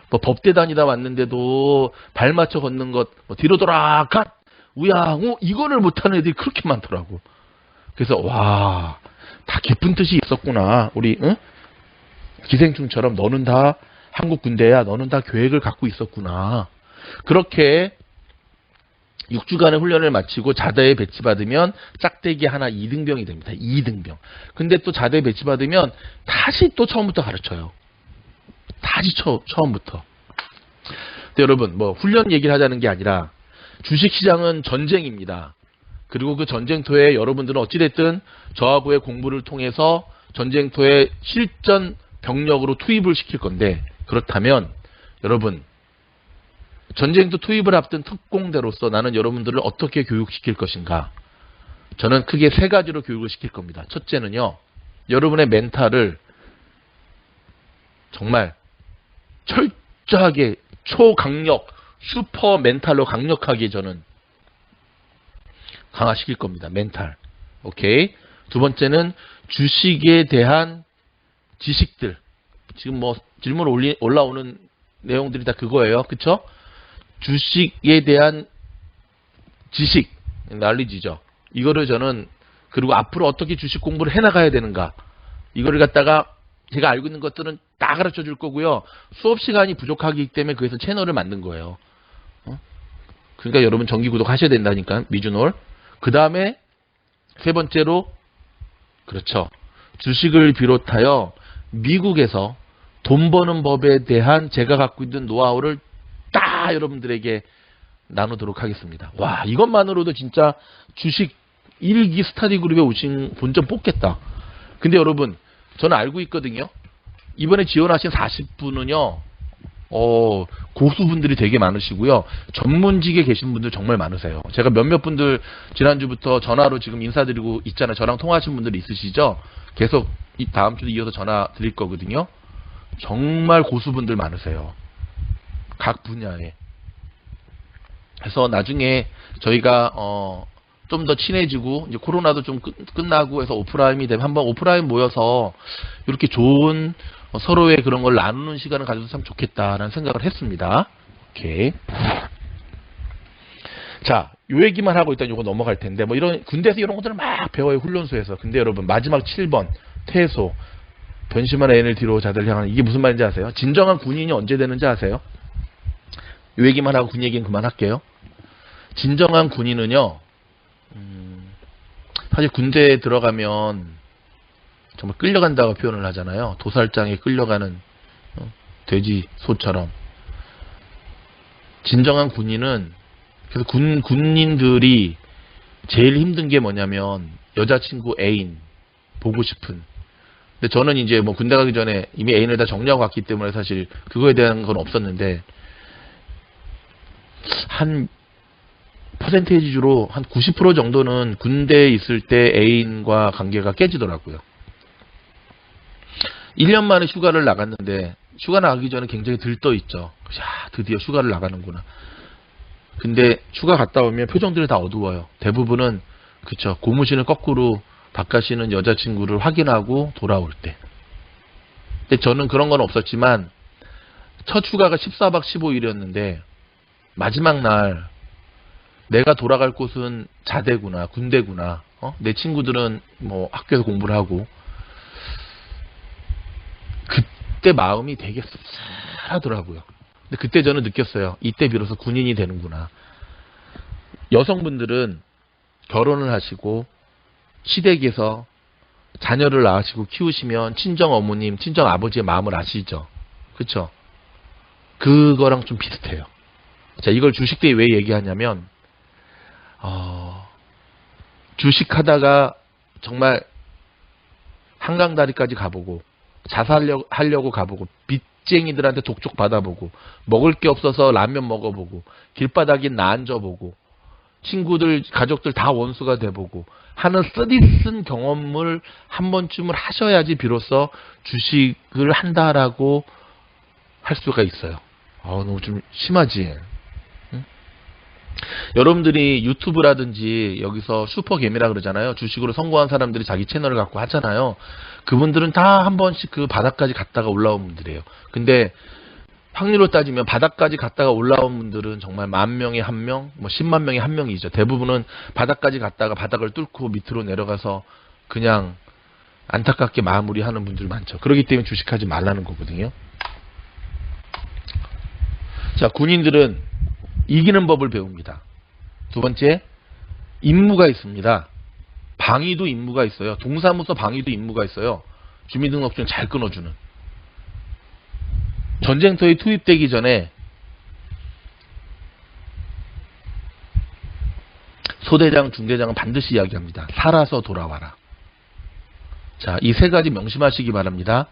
뭐 법대 다니다 왔는데도 발 맞춰 걷는 것, 뭐 뒤로 돌아, 갓, 우양, 이거를 못하는 애들이 그렇게 많더라고. 그래서 와, 다 깊은 뜻이 있었구나. 우리 응? 기생충처럼 너는 다 한국 군대야. 너는 다 계획을 갖고 있었구나. 그렇게 6주간의 훈련을 마치고 자대에 배치받으면 짝대기 하나 2등병이 됩니다. 2등병. 근데 또 자대에 배치받으면 다시 또 처음부터 가르쳐요. 다시 처음부터. 근데 여러분, 뭐 훈련 얘기를 하자는 게 아니라 주식시장은 전쟁입니다. 그리고 그 전쟁터에 여러분들은 어찌됐든 저하고의 공부를 통해서 전쟁터에 실전 병력으로 투입을 시킬 건데, 그렇다면 여러분, 전쟁터 투입을 앞둔 특공대로서 나는 여러분들을 어떻게 교육시킬 것인가? 저는 크게 세 가지로 교육을 시킬 겁니다. 첫째는요, 여러분의 멘탈을 정말 철저하게 초강력, 슈퍼 멘탈로 강력하게 저는 강화시킬 겁니다. 멘탈. 오케이. 두 번째는 주식에 대한 지식들. 지금 뭐 질문 올라오는 내용들이 다 그거예요. 그쵸? 주식에 대한 지식, 날리지죠. 이거를 저는, 그리고 앞으로 어떻게 주식 공부를 해나가야 되는가. 이거를 갖다가 제가 알고 있는 것들은 다 가르쳐 줄 거고요. 수업 시간이 부족하기 때문에 그래서 채널을 만든 거예요. 그러니까 여러분 정기 구독하셔야 된다니까, 미주놀. 그 다음에 세 번째로, 그렇죠, 주식을 비롯하여 미국에서 돈 버는 법에 대한 제가 갖고 있는 노하우를 다 여러분들에게 나누도록 하겠습니다. 와, 이것만으로도 진짜 주식 1기 스타디 그룹에 오신 본점 뽑겠다. 근데 여러분, 저는 알고 있거든요. 이번에 지원하신 40분은요, 고수분들이 되게 많으시고요. 전문직에 계신 분들 정말 많으세요. 제가 몇몇 분들 지난주부터 전화로 지금 인사드리고 있잖아요. 저랑 통화하신 분들 있으시죠? 계속 다음 주도 이어서 전화 드릴 거거든요. 정말 고수분들 많으세요. 각 분야에. 그래서 나중에 저희가 좀 더 친해지고 이제 코로나도 좀 끝나고 해서 오프라인이 되면 한번 오프라인 모여서 이렇게 좋은 서로의 그런 걸 나누는 시간을 가져도 참 좋겠다라는 생각을 했습니다. 오케이. 자, 요 얘기만 하고 일단 요거 넘어갈 텐데, 뭐 이런 군대에서 이런 것들을 막 배워요, 훈련소에서. 근데 여러분, 마지막 7번 퇴소, 변심한 애인을 뒤로 자들 향하는, 이게 무슨 말인지 아세요? 진정한 군인이 언제 되는지 아세요? 요 얘기만 하고 군 얘기는 그만할게요. 진정한 군인은요, 사실 군대에 들어가면 정말 끌려간다고 표현을 하잖아요. 도살장에 끌려가는 돼지, 소처럼. 진정한 군인은, 그래서 군인들이 제일 힘든 게 뭐냐면 여자친구, 애인 보고 싶은. 근데 저는 이제 뭐 군대 가기 전에 이미 애인을 다 정리하고 갔기 때문에 사실 그거에 대한 건 없었는데, 한 퍼센테이지로 한 90% 정도는 군대에 있을 때 애인과 관계가 깨지더라고요. 1년 만에 휴가를 나갔는데, 휴가 나가기 전에 굉장히 들떠있죠. 야, 드디어 휴가를 나가는구나. 근데 휴가 갔다 오면 표정들이 다 어두워요. 대부분은, 그쵸, 고무신을 거꾸로 바꿔시는 여자친구를 확인하고 돌아올 때. 근데 저는 그런 건 없었지만, 첫 휴가가 14박 15일이었는데, 마지막 날, 내가 돌아갈 곳은 자대구나, 군대구나. 내 친구들은 뭐 학교에서 공부를 하고. 그때 마음이 되게 씁쓸하더라고요. 근데 그때 저는 느꼈어요. 이때 비로소 군인이 되는구나. 여성분들은 결혼을 하시고 시댁에서 자녀를 낳으시고 키우시면 친정 어머님, 친정 아버지의 마음을 아시죠? 그쵸? 그거랑 좀 비슷해요. 자, 이걸 주식 때 왜 얘기하냐면, 주식하다가 정말 한강다리까지 가보고, 자살하려고 가보고, 빚쟁이들한테 독촉 받아보고, 먹을 게 없어서 라면 먹어보고, 길바닥에 나 앉아보고, 친구들, 가족들 다 원수가 돼보고 하는 쓰디쓴 경험을 한 번쯤을 하셔야지 비로소 주식을 한다라고 할 수가 있어요. 너무 좀 심하지. 여러분들이 유튜브라든지 여기서 슈퍼개미라 그러잖아요. 주식으로 성공한 사람들이 자기 채널을 갖고 하잖아요. 그분들은 다 한 번씩 그 바닥까지 갔다가 올라온 분들이에요. 근데 확률로 따지면 바닥까지 갔다가 올라온 분들은 정말 10,000명에 1명, 뭐 10만 명에 1명이죠. 대부분은 바닥까지 갔다가 바닥을 뚫고 밑으로 내려가서 그냥 안타깝게 마무리하는 분들 많죠. 그렇기 때문에 주식하지 말라는 거거든요. 자, 군인들은 이기는 법을 배웁니다. 두 번째, 임무가 있습니다. 방위도 임무가 있어요. 동사무소 방위도 임무가 있어요. 주민등록증 잘 끊어주는. 전쟁터에 투입되기 전에 소대장, 중대장은 반드시 이야기합니다. 살아서 돌아와라. 자, 이 세 가지 명심하시기 바랍니다.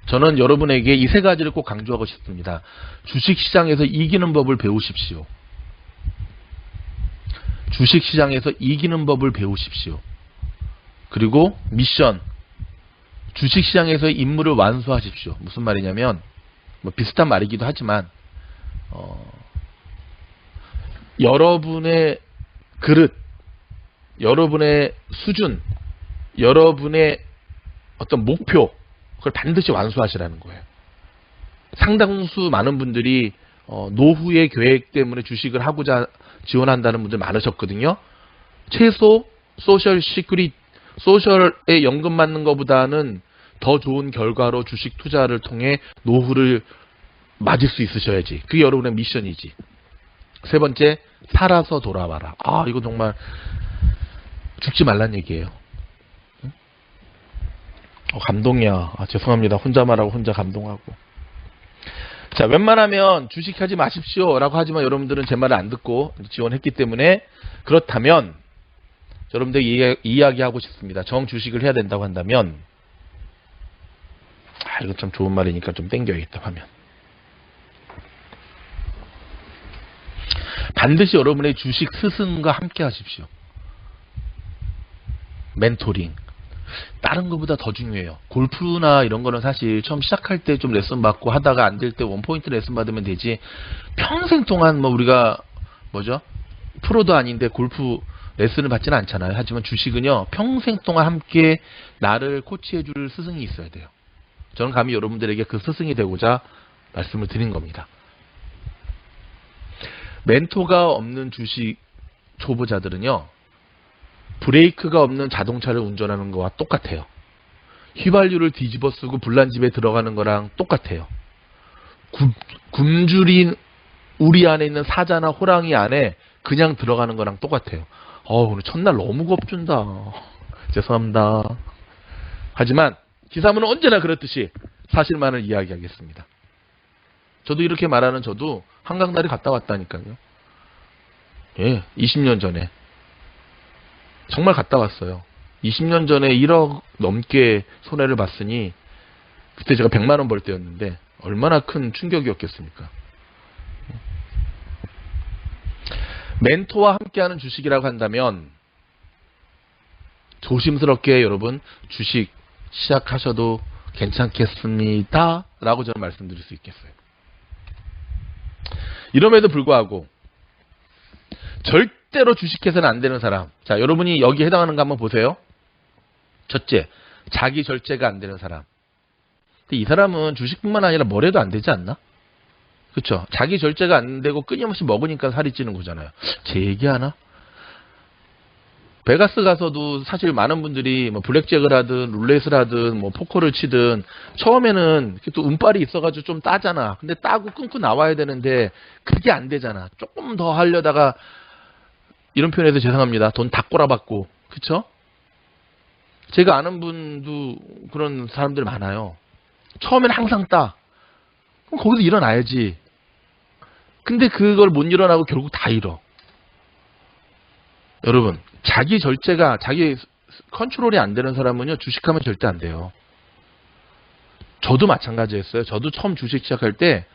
저는 여러분에게 이 세 가지를 꼭 강조하고 싶습니다. 주식시장에서 이기는 법을 배우십시오. 주식시장에서 이기는 법을 배우십시오. 그리고 미션, 주식시장에서 임무를 완수하십시오. 무슨 말이냐면 뭐 비슷한 말이기도 하지만 여러분의 그릇, 여러분의 수준, 여러분의 어떤 목표, 그걸 반드시 완수하시라는 거예요. 상당수 많은 분들이 노후의 계획 때문에 주식을 하고자 지원한다는 분들 많으셨거든요. 최소 소셜에 연금 받는 것보다는 더 좋은 결과로 주식 투자를 통해 노후를 맞을 수 있으셔야지. 그게 여러분의 미션이지. 세 번째, 살아서 돌아와라. 아, 이거 정말 죽지 말란 얘기예요. 감동이야. 죄송합니다. 혼자 말하고 혼자 감동하고. 자, 웬만하면 주식하지 마십시오 라고 하지만 여러분들은 제 말을 안 듣고 지원했기 때문에, 그렇다면 여러분들 이야기하고 싶습니다. 정주식을 해야 된다고 한다면, 이거 참 좋은 말이니까 좀 땡겨야겠다 하면, 반드시 여러분의 주식 스승과 함께 하십시오. 멘토링. 다른 것보다 더 중요해요. 골프나 이런 거는 사실 처음 시작할 때 좀 레슨 받고 하다가 안 될 때 원포인트 레슨 받으면 되지, 평생 동안 뭐 우리가 프로도 아닌데 골프 레슨을 받지는 않잖아요. 하지만 주식은요, 평생 동안 함께 나를 코치해 줄 스승이 있어야 돼요. 저는 감히 여러분들에게 그 스승이 되고자 말씀을 드린 겁니다. 멘토가 없는 주식 초보자들은요, 브레이크가 없는 자동차를 운전하는 거와 똑같아요. 휘발유를 뒤집어 쓰고 불난집에 들어가는 거랑 똑같아요. 굶주린 우리 안에 있는 사자나 호랑이 안에 그냥 들어가는 거랑 똑같아요. 오늘 첫날 너무 겁준다. 죄송합니다. 하지만 기사문은 언제나 그렇듯이 사실만을 이야기하겠습니다. 저도 이렇게 말하는 저도 한강다리 갔다 왔다니까요. 예, 20년 전에. 정말 갔다 왔어요. 20년 전에 1억 넘게 손해를 봤으니, 그때 제가 100만 원 벌 때였는데 얼마나 큰 충격이었겠습니까. 멘토와 함께하는 주식이라고 한다면 조심스럽게 여러분 주식 시작하셔도 괜찮겠습니다 라고 저는 말씀드릴 수 있겠어요. 이럼에도 불구하고 절대로 주식해서는 안 되는 사람, 자, 여러분이 여기 해당하는 거 한번 보세요. 첫째, 자기 절제가 안 되는 사람. 근데 이 사람은 주식뿐만 아니라 뭘 해도 안 되지 않나? 그렇죠? 자기 절제가 안 되고 끊임없이 먹으니까 살이 찌는 거잖아요. 제 얘기하나? 베가스 가서도 사실 많은 분들이 뭐 블랙잭을 하든 룰렛을 하든 뭐 포커를 치든 처음에는 또 운빨이 있어가지고 좀 따잖아. 근데 따고 끊고 나와야 되는데 그게 안 되잖아. 조금 더 하려다가, 이런 표현해서 죄송합니다, 돈 다 꼬라박고. 그쵸? 제가 아는 분도 그런 사람들 많아요. 처음에는 항상 따. 그럼 거기서 일어나야지. 근데 그걸 못 일어나고 결국 다 잃어. 여러분, 자기 절제가, 자기 컨트롤이 안 되는 사람은요, 주식하면 절대 안 돼요. 저도 마찬가지였어요. 저도 처음 주식 시작할 때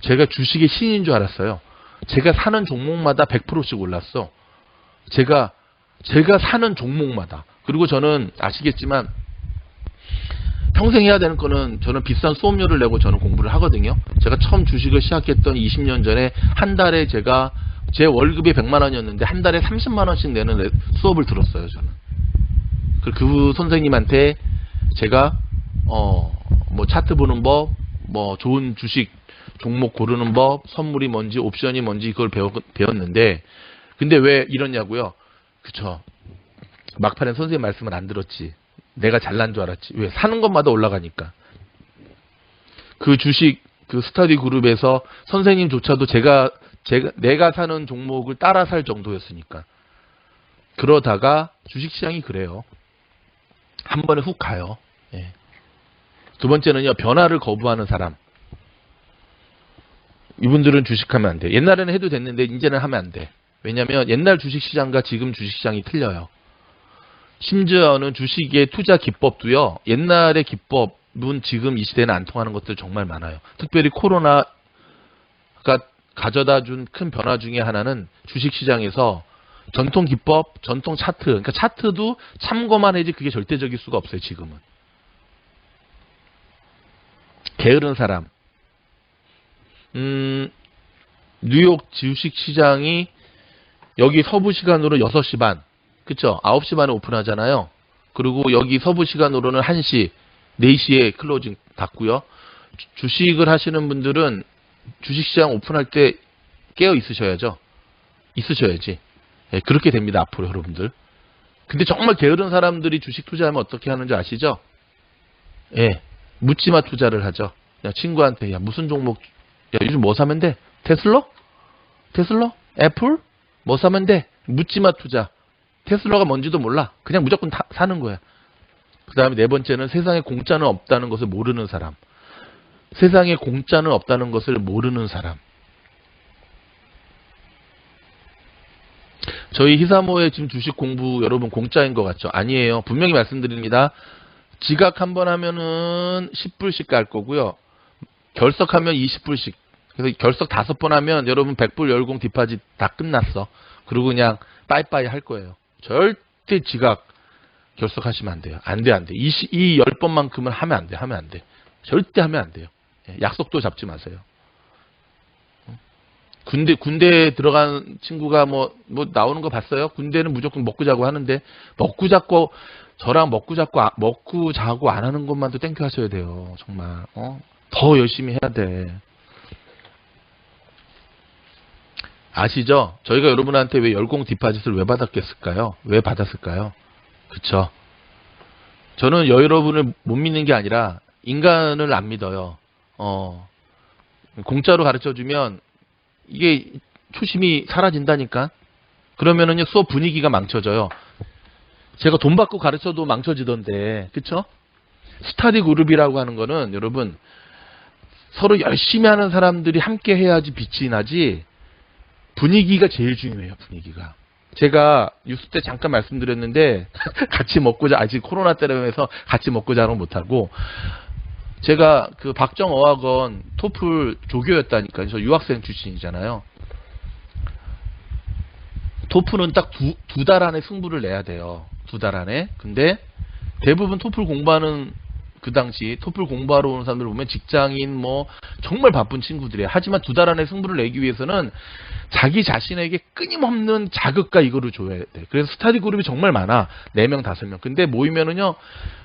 제가 주식의 신인 줄 알았어요. 제가 사는 종목마다 100%씩 올랐어. 제가 사는 종목마다. 그리고 저는 아시겠지만 평생 해야 되는 거는, 저는 비싼 수업료를 내고 저는 공부를 하거든요. 제가 처음 주식을 시작했던 20년 전에 한 달에 제가, 제 월급이 100만 원이었는데 한 달에 30만 원씩 내는 수업을 들었어요, 저는. 그 선생님한테 제가 뭐 차트 보는 법, 뭐 좋은 주식 종목 고르는 법, 선물이 뭔지, 옵션이 뭔지 그걸 배웠는데 근데 왜 이러냐고요? 그쵸. 막판에 선생님 말씀을 안 들었지. 내가 잘난 줄 알았지. 왜? 사는 것마다 올라가니까. 그 주식 그 스터디 그룹에서 선생님조차도 내가 사는 종목을 따라 살 정도였으니까. 그러다가 주식시장이 그래요. 한 번에 훅 가요. 예. 두 번째는요, 변화를 거부하는 사람. 이분들은 주식하면 안 돼. 옛날에는 해도 됐는데 이제는 하면 안 돼. 왜냐면 옛날 주식시장과 지금 주식시장이 틀려요. 심지어는 주식의 투자 기법도요. 옛날의 기법은 지금 이 시대는 안 통하는 것들 정말 많아요. 특별히 코로나가 가져다 준 큰 변화 중에 하나는 주식시장에서 전통 기법, 전통 차트, 그러니까 차트도 참고만 해야지 그게 절대적일 수가 없어요. 지금은. 게으른 사람. 뉴욕 주식시장이 여기 서부 시간으로 6시 반, 그쵸? 9시 반에 오픈하잖아요. 그리고 여기 서부 시간으로는 1시, 4시에 클로징 닫고요. 주식을 하시는 분들은 주식시장 오픈할 때 깨어 있으셔야죠. 있으셔야지. 예, 그렇게 됩니다. 앞으로 여러분들. 근데 정말 게으른 사람들이 주식 투자하면 어떻게 하는지 아시죠? 예, 묻지마 투자를 하죠. 야, 친구한테 야 무슨 종목, 야 요즘 뭐 사면 돼? 테슬라? 애플? 뭐 사면 돼? 묻지마 투자. 테슬라가 뭔지도 몰라. 그냥 무조건 사는 거야. 그 다음에 네 번째는 세상에 공짜는 없다는 것을 모르는 사람. 세상에 공짜는 없다는 것을 모르는 사람. 저희 히사모의 지금 주식 공부 여러분 공짜인 것 같죠? 아니에요. 분명히 말씀드립니다. 지각 한번 하면은 10불씩 갈 거고요. 결석하면 20불씩. 그래서 결석 5번 하면 여러분 100불 열공 디파짓 다 끝났어. 그리고 그냥 빠이빠이 할 거예요. 절대 지각 결석하시면 안 돼요. 안 돼. 이 10번만큼은 하면 안 돼. 절대 하면 안 돼요. 약속도 잡지 마세요. 군대에 들어간 친구가 뭐 나오는 거 봤어요? 군대는 무조건 먹고 자고 하는데, 먹고 자고 안 하는 것만도 땡큐 하셔야 돼요. 정말. 더 열심히 해야 돼. 아시죠? 저희가 여러분한테 왜 열공 디파짓을 왜 받았겠을까요? 왜 받았을까요? 그쵸? 저는 여러분을 못 믿는 게 아니라 인간을 안 믿어요. 공짜로 가르쳐주면 이게 초심이 사라진다니까. 그러면은요 수업 분위기가 망쳐져요. 제가 돈 받고 가르쳐도 망쳐지던데, 그쵸? 스터디 그룹이라고 하는 거는 여러분 서로 열심히 하는 사람들이 함께 해야지 빛이 나지. 분위기가 제일 중요해요. 분위기가. 제가 뉴스 때 잠깐 말씀드렸는데 같이 먹고 자, 아직 코로나 때문에서 같이 먹고 자는 못하고, 제가 그 박정어학원 토플 조교였다니까요. 저 유학생 출신이잖아요. 토플은 딱 두 달 안에 승부를 내야 돼요. 2달 안에. 근데 대부분 토플 공부하는 그 당시 토플 공부하러 오는 사람들 보면 직장인 뭐 정말 바쁜 친구들이에요. 하지만 2달 안에 승부를 내기 위해서는 자기 자신에게 끊임없는 자극과 이거를 줘야 돼. 그래서 스터디 그룹이 정말 많아. 4명, 5명. 근데 모이면은요,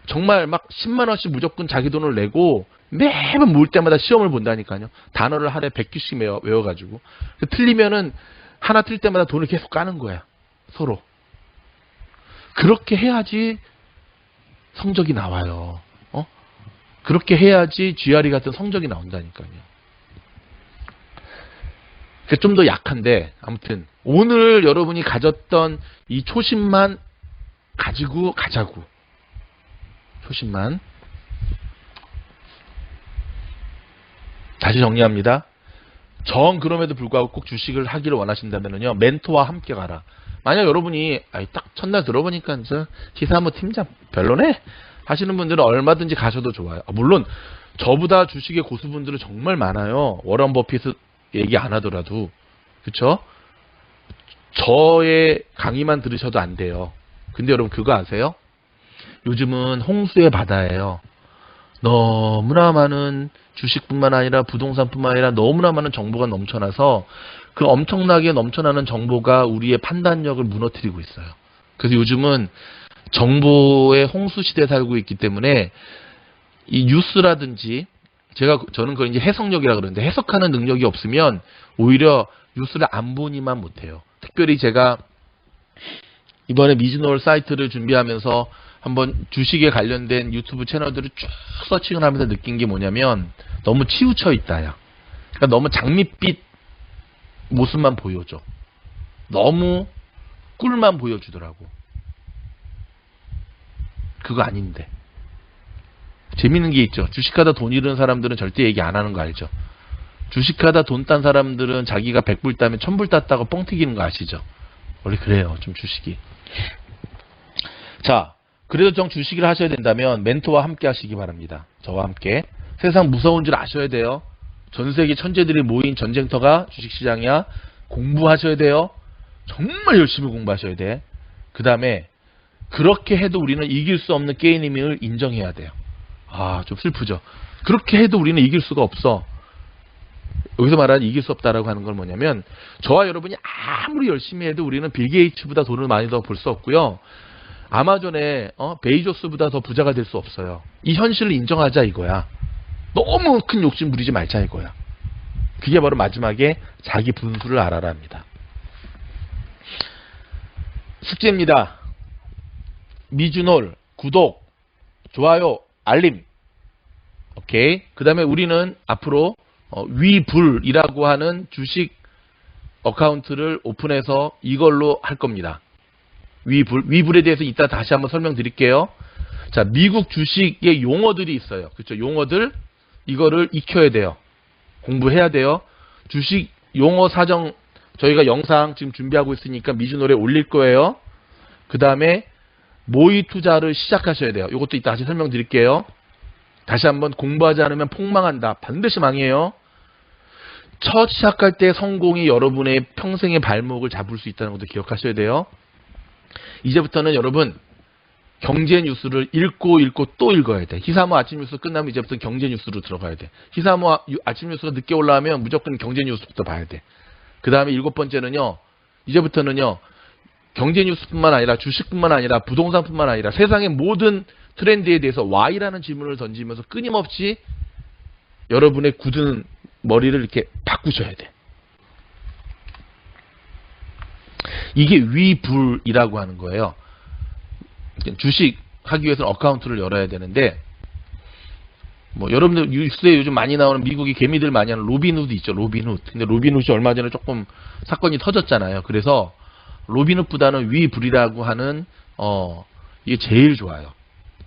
정말 막 10만원씩 무조건 자기 돈을 내고 매번 모일 때마다 시험을 본다니까요. 단어를 하루에 100개씩 외워가지고. 틀리면은 하나 틀 때마다 돈을 계속 까는 거야. 서로. 그렇게 해야지 성적이 나와요. 그렇게 해야지 GRE 같은 성적이 나온다니까요. 좀 더 약한데, 아무튼 오늘 여러분이 가졌던 이 초심만 가지고 가자고. 초심만. 다시 정리합니다. 그럼에도 불구하고 꼭 주식을 하기를 원하신다면요, 멘토와 함께 가라. 만약 여러분이 딱 첫날 들어보니까 시사모 팀장 별로네 하시는 분들은 얼마든지 가셔도 좋아요. 물론 저보다 주식의 고수분들은 정말 많아요. 워런 버핏 얘기 안 하더라도. 그쵸? 저의 강의만 들으셔도 안 돼요. 근데 여러분 그거 아세요? 요즘은 홍수의 바다예요. 너무나 많은 주식뿐만 아니라 부동산뿐만 아니라 너무나 많은 정보가 넘쳐나서 그 엄청나게 넘쳐나는 정보가 우리의 판단력을 무너뜨리고 있어요. 그래서 요즘은 정보의 홍수 시대에 살고 있기 때문에 이 뉴스라든지 저는 그걸 이제 해석력이라 그러는데, 해석하는 능력이 없으면 오히려 뉴스를 안 보니만 못해요. 특별히 제가 이번에 미즈노을 사이트를 준비하면서 한번 주식에 관련된 유튜브 채널들을 쭉 서칭을 하면서 느낀 게 뭐냐면, 너무 치우쳐 있다야. 그러니까 너무 장밋빛 모습만 보여줘. 너무 꿀만 보여주더라고. 그거 아닌데. 재밌는 게 있죠. 주식하다 돈 잃은 사람들은 절대 얘기 안 하는 거 알죠? 주식하다 돈 딴 사람들은 자기가 100불 따면 1000불 땄다고 뻥 튀기는 거 아시죠? 원래 그래요. 좀 주식이. 자, 그래도 좀 주식을 하셔야 된다면 멘토와 함께 하시기 바랍니다. 저와 함께. 세상 무서운 줄 아셔야 돼요. 전 세계 천재들이 모인 전쟁터가 주식시장이야. 공부하셔야 돼요. 정말 열심히 공부하셔야 돼. 그 다음에 그렇게 해도 우리는 이길 수 없는 게임임을 인정해야 돼요. 아, 좀 슬프죠. 그렇게 해도 우리는 이길 수가 없어. 여기서 말하는 이길 수 없다라고 하는 건 뭐냐면, 저와 여러분이 아무리 열심히 해도 우리는 빌 게이츠보다 돈을 많이 더 벌 수 없고요. 아마존의 베이조스보다 더 부자가 될 수 없어요. 이 현실을 인정하자 이거야. 너무 큰 욕심 부리지 말자 이거야. 그게 바로 마지막에 자기 분수를 알아라 합니다. 숙제입니다. 미주놀 구독, 좋아요, 알림. 오케이. 그 다음에 우리는 앞으로 위불이라고 하는 주식 어카운트를 오픈해서 이걸로 할 겁니다. 위불에 대해서 이따 다시 한번 설명드릴게요. 자, 미국 주식의 용어들이 있어요. 그렇죠? 용어들, 이거를 익혀야 돼요. 공부해야 돼요. 주식 용어 사정 저희가 영상 지금 준비하고 있으니까 미주노래 올릴 거예요. 그 다음에 모의 투자를 시작하셔야 돼요. 이것도 이따 다시 설명드릴게요. 다시 한번 공부하지 않으면 폭망한다. 반드시 망해요. 첫 시작할 때 성공이 여러분의 평생의 발목을 잡을 수 있다는 것도 기억하셔야 돼요. 이제부터는 여러분 경제 뉴스를 읽고 또 읽어야 돼. 히사모 아침 뉴스 끝나면 이제부터 경제 뉴스로 들어가야 돼. 히사모 아침 뉴스가 늦게 올라오면 무조건 경제 뉴스부터 봐야 돼. 그 다음에 7번째는요. 이제부터는요. 경제 뉴스뿐만 아니라 주식뿐만 아니라 부동산뿐만 아니라 세상의 모든 트렌드에 대해서 Y라는 질문을 던지면서 끊임없이 여러분의 굳은 머리를 이렇게 바꾸셔야 돼. 이게 위불이라고 하는 거예요. 주식 하기 위해서는 어카운트를 열어야 되는데, 뭐 여러분들 뉴스에 요즘 많이 나오는 미국의 개미들 많이 하는 로빈후드 있죠. 로빈후드. 근데 로빈후드이 얼마 전에 조금 사건이 터졌잖아요. 그래서 로빈후드보다는 위불이라고 하는 이게 제일 좋아요.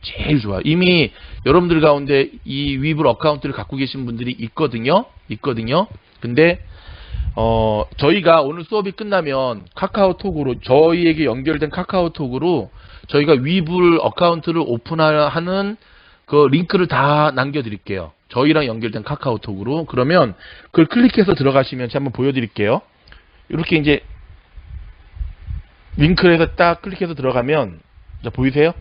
제일 좋아. 이미 여러분들 가운데 이 위불 어카운트를 갖고 계신 분들이 있거든요. 근데 저희가 오늘 수업이 끝나면 카카오톡으로 저희에게 연결된 카카오톡으로 저희가 위불 어카운트를 오픈하는 그 링크를 다 남겨드릴게요. 저희랑 연결된 카카오톡으로. 그러면 그걸 클릭해서 들어가시면 제가 한번 보여드릴게요. 이렇게 이제 링크를 해서 딱 클릭해서 들어가면, 자, 보이세요?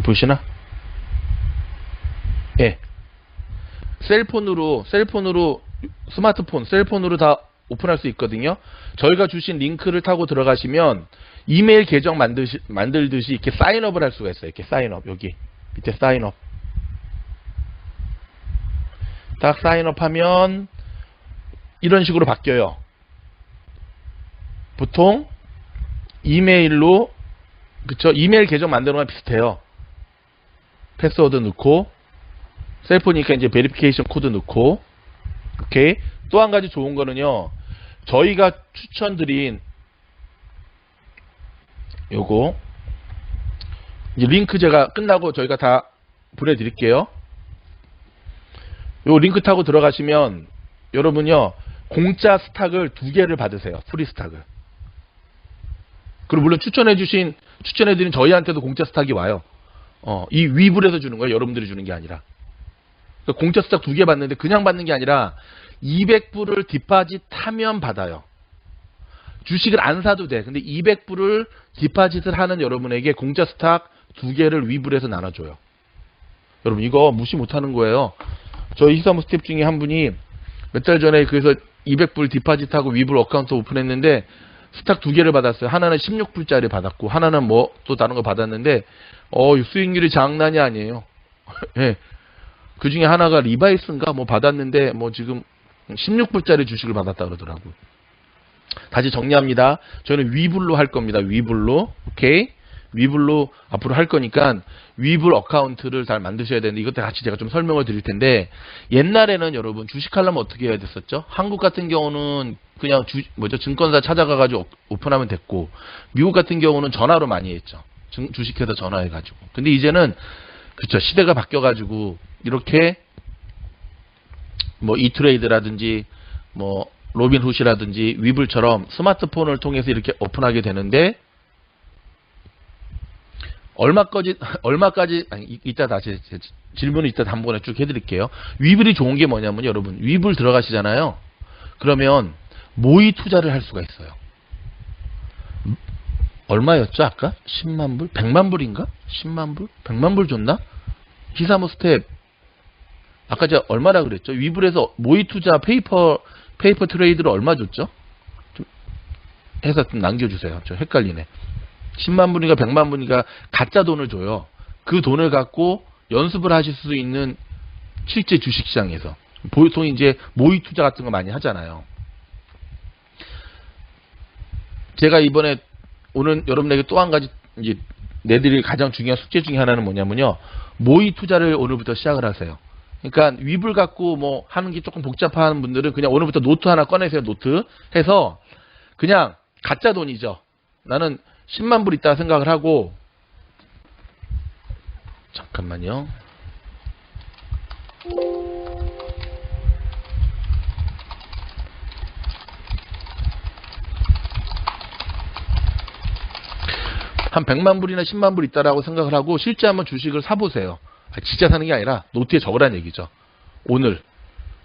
보시나? 예. 셀폰으로 셀폰으로 다 오픈할 수 있거든요. 저희가 주신 링크를 타고 들어가시면 이메일 계정 만들듯이 이렇게 사인업을 할 수가 있어요. 이렇게 사인업, 여기 밑에 사인업. 딱 사인업 하면 이런 식으로 바뀌어요. 보통 이메일로, 그쵸? 이메일 계정 만드는 거랑 비슷해요. 패스워드 넣고, 셀폰이니까 이제 베리피케이션 코드 넣고, 오케이. 또 한 가지 좋은 거는요, 저희가 추천드린 요거, 이제 링크 제가 끝나고 저희가 다 보내드릴게요. 요 링크 타고 들어가시면 여러분요, 공짜 스탁을 2개를 받으세요. 프리 스탁을. 그리고 물론 추천해드린 저희한테도 공짜 스탁이 와요. 이 위불에서 주는 거예요. 여러분들이 주는 게 아니라. 그러니까 공짜 스탁 2개 받는데 그냥 받는 게 아니라 200불을 디파짓 하면 받아요. 주식을 안 사도 돼. 근데 200불을 디파짓을 하는 여러분에게 공짜 스탁 2개를 위불에서 나눠줘요. 여러분 이거 무시 못하는 거예요. 저희 히사모 스텝 중에 한 분이 몇 달 전에 그래서 200불 디파짓하고 위불 어카운트 오픈했는데 스탁 두 개를 받았어요. 하나는 16불짜리 받았고 하나는 뭐 또 다른 거 받았는데 수익률이 장난이 아니에요. 예. 그 중에 하나가 리바이스인가 뭐 받았는데 뭐 지금 16불짜리 주식을 받았다 그러더라고요. 다시 정리합니다. 저는 위불로 할 겁니다. 위불로. 오케이? 위불로 앞으로 할 거니까 위불 어카운트를 잘 만드셔야 되는데 이것도 같이 제가 좀 설명을 드릴 텐데 옛날에는 여러분 주식하려면 어떻게 해야 됐었죠? 한국 같은 경우는 그냥 증권사 찾아가가지고 오픈하면 됐고 미국 같은 경우는 전화로 많이 했죠. 주식회사 전화해가지고. 근데 이제는 그쵸 시대가 바뀌어가지고 이렇게 뭐 이트레이드라든지 뭐 로빈훗이라든지 위불처럼 스마트폰을 통해서 이렇게 오픈하게 되는데 얼마까지 아니 이따 다시 질문을 이따 단번에 쭉 해드릴게요. 위불이 좋은 게 뭐냐면 여러분 위불 들어가시잖아요. 그러면 모의 투자를 할 수가 있어요. 얼마였죠 아까? 10만 불? 100만 불인가? 10만 불? 100만 불 줬나? 히사모 스텝 아까 제가 얼마라 그랬죠? 위불에서 모의 투자 페이퍼 트레이드를 얼마 줬죠? 좀 해서 좀 남겨주세요. 저 헷갈리네. 10만 불인가 100만 불인가 가짜 돈을 줘요. 그 돈을 갖고 연습을 하실 수 있는 실제 주식시장에서 보통 이제 모의 투자 같은 거 많이 하잖아요. 제가 이번에 오늘 여러분에게 또 한 가지 이제 내드릴 가장 중요한 숙제 중에 하나는 뭐냐면요. 모의 투자를 오늘부터 시작을 하세요. 그러니까 위불 갖고 뭐 하는 게 조금 복잡한 분들은 그냥 오늘부터 노트 하나 꺼내세요. 노트 해서 그냥 가짜 돈이죠. 나는 10만 불 있다 생각을 하고 잠깐만요. 한 100만 불이나 10만 불 있다라고 생각을 하고 실제 한번 주식을 사보세요. 진짜 사는 게 아니라 노트에 적으라는 얘기죠. 오늘